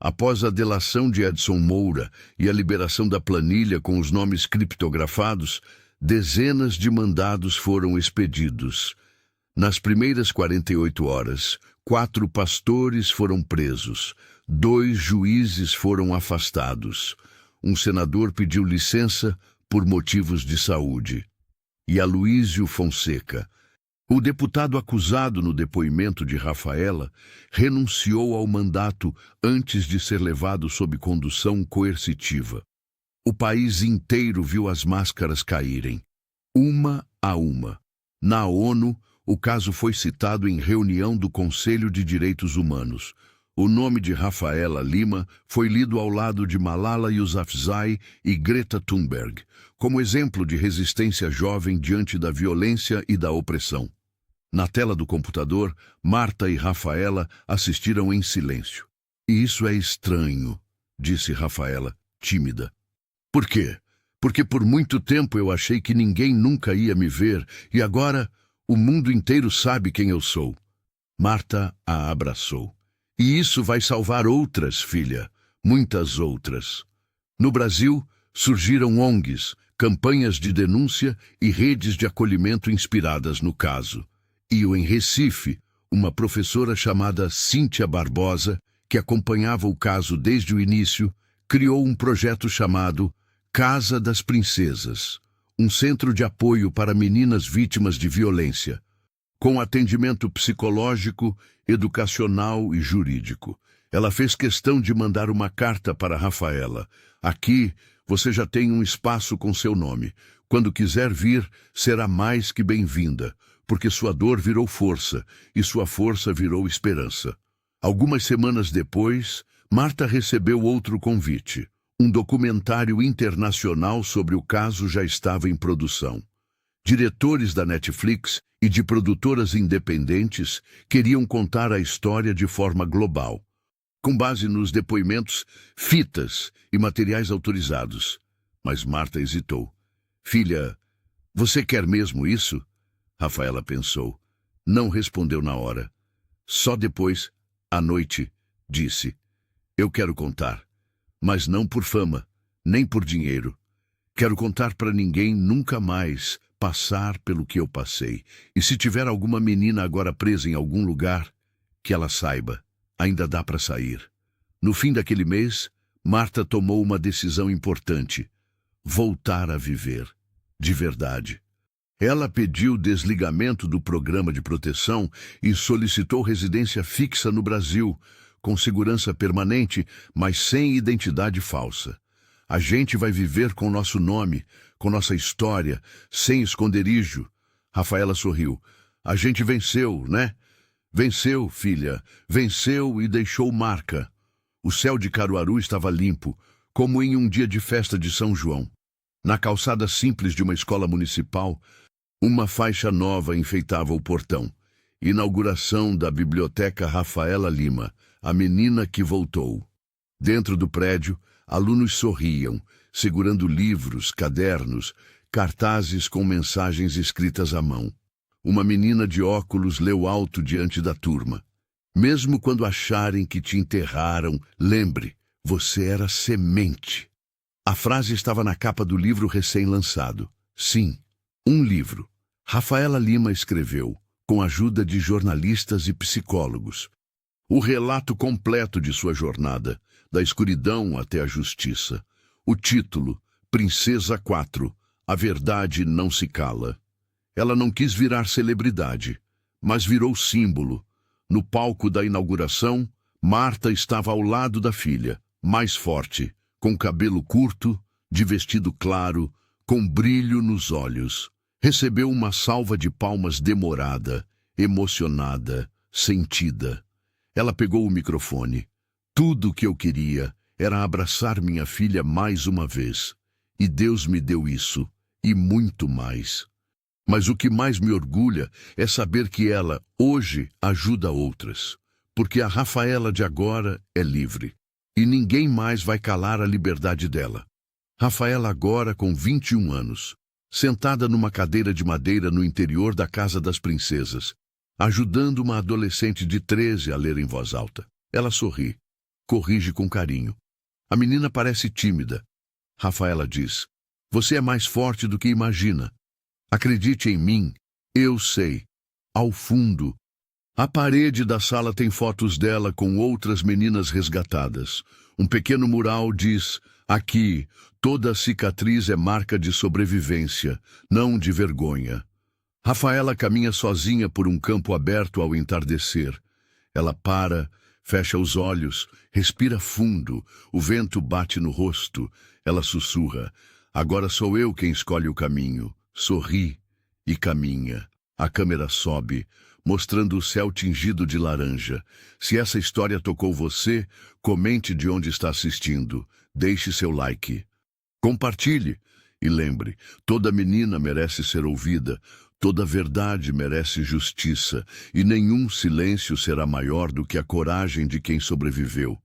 Após a delação de Edson Moura e a liberação da planilha com os nomes criptografados, dezenas de mandados foram expedidos. Nas primeiras 48 horas, 4 pastores foram presos, 2 juízes foram afastados. Um senador pediu licença por motivos de saúde. E Aloísio Fonseca, o deputado acusado no depoimento de Rafaela, renunciou ao mandato antes de ser levado sob condução coercitiva. O país inteiro viu as máscaras caírem, uma a uma. Na ONU, o caso foi citado em reunião do Conselho de Direitos Humanos. O nome de Rafaela Lima foi lido ao lado de Malala Yousafzai e Greta Thunberg, como exemplo de resistência jovem diante da violência e da opressão. Na tela do computador, Marta e Rafaela assistiram em silêncio. E isso é estranho, disse Rafaela, tímida. Por quê? Porque por muito tempo eu achei que ninguém nunca ia me ver, e agora O mundo inteiro sabe quem eu sou. Marta a abraçou. E isso vai salvar outras, filha, muitas outras. No Brasil, surgiram ONGs, campanhas de denúncia e redes de acolhimento inspiradas no caso. E em Recife, uma professora chamada Cíntia Barbosa, que acompanhava o caso desde o início, criou um projeto chamado Casa das Princesas, um centro de apoio para meninas vítimas de violência, com atendimento psicológico, educacional e jurídico. Ela fez questão de mandar uma carta para Rafaela. Aqui, você já tem um espaço com seu nome. Quando quiser vir, será mais que bem-vinda, porque sua dor virou força e sua força virou esperança. Algumas semanas depois, Marta recebeu outro convite. Um documentário internacional sobre o caso já estava em produção. Diretores da Netflix e de produtoras independentes queriam contar a história de forma global, com base nos depoimentos, fitas e materiais autorizados. Mas Marta hesitou. Filha, você quer mesmo isso? Rafaela pensou. Não respondeu na hora. Só depois, à noite, disse: eu quero contar, mas não por fama, nem por dinheiro. Quero contar para ninguém nunca mais passar pelo que eu passei. E se tiver alguma menina agora presa em algum lugar, que ela saiba, ainda dá para sair. No fim daquele mês, Marta tomou uma decisão importante: voltar a viver, de verdade. Ela pediu desligamento do programa de proteção e solicitou residência fixa no Brasil, com segurança permanente, mas sem identidade falsa. A gente vai viver com nosso nome, com nossa história, sem esconderijo. Rafaela sorriu. A gente venceu, né? Venceu, filha. Venceu e deixou marca. O céu de Caruaru estava limpo, como em um dia de festa de São João. Na calçada simples de uma escola municipal, uma faixa nova enfeitava o portão. Inauguração da Biblioteca Rafaela Lima, a menina que voltou. Dentro do prédio, alunos sorriam, segurando livros, cadernos, cartazes com mensagens escritas à mão. Uma menina de óculos leu alto diante da turma. Mesmo quando acharem que te enterraram, lembre, você era semente. A frase estava na capa do livro recém-lançado. Sim, um livro. Rafaela Lima escreveu, com a ajuda de jornalistas e psicólogos, o relato completo de sua jornada, da escuridão até a justiça. O título, Princesa 4, A Verdade Não Se Cala. Ela não quis virar celebridade, mas virou símbolo. No palco da inauguração, Marta estava ao lado da filha, mais forte, com cabelo curto, de vestido claro, com brilho nos olhos. Recebeu uma salva de palmas demorada, emocionada, sentida. Ela pegou o microfone. Tudo o que eu queria era abraçar minha filha mais uma vez. E Deus me deu isso, e muito mais. Mas o que mais me orgulha é saber que ela, hoje, ajuda outras. Porque a Rafaela de agora é livre. E ninguém mais vai calar a liberdade dela. Rafaela agora com 21 anos, sentada numa cadeira de madeira no interior da Casa das Princesas, ajudando uma adolescente de 13 a ler em voz alta. Ela sorri, corrige com carinho. A menina parece tímida. Rafaela diz: você é mais forte do que imagina. Acredite em mim, eu sei. Ao fundo, a parede da sala tem fotos dela com outras meninas resgatadas. Um pequeno mural diz: aqui, toda cicatriz é marca de sobrevivência, não de vergonha. Rafaela caminha sozinha por um campo aberto ao entardecer. Ela para, fecha os olhos, respira fundo, o vento bate no rosto. Ela sussurra: agora sou eu quem escolhe o caminho. Sorri e caminha. A câmera sobe, mostrando o céu tingido de laranja. Se essa história tocou você, comente de onde está assistindo. Deixe seu like. Compartilhe. E lembre, toda menina merece ser ouvida, toda verdade merece justiça, e nenhum silêncio será maior do que a coragem de quem sobreviveu.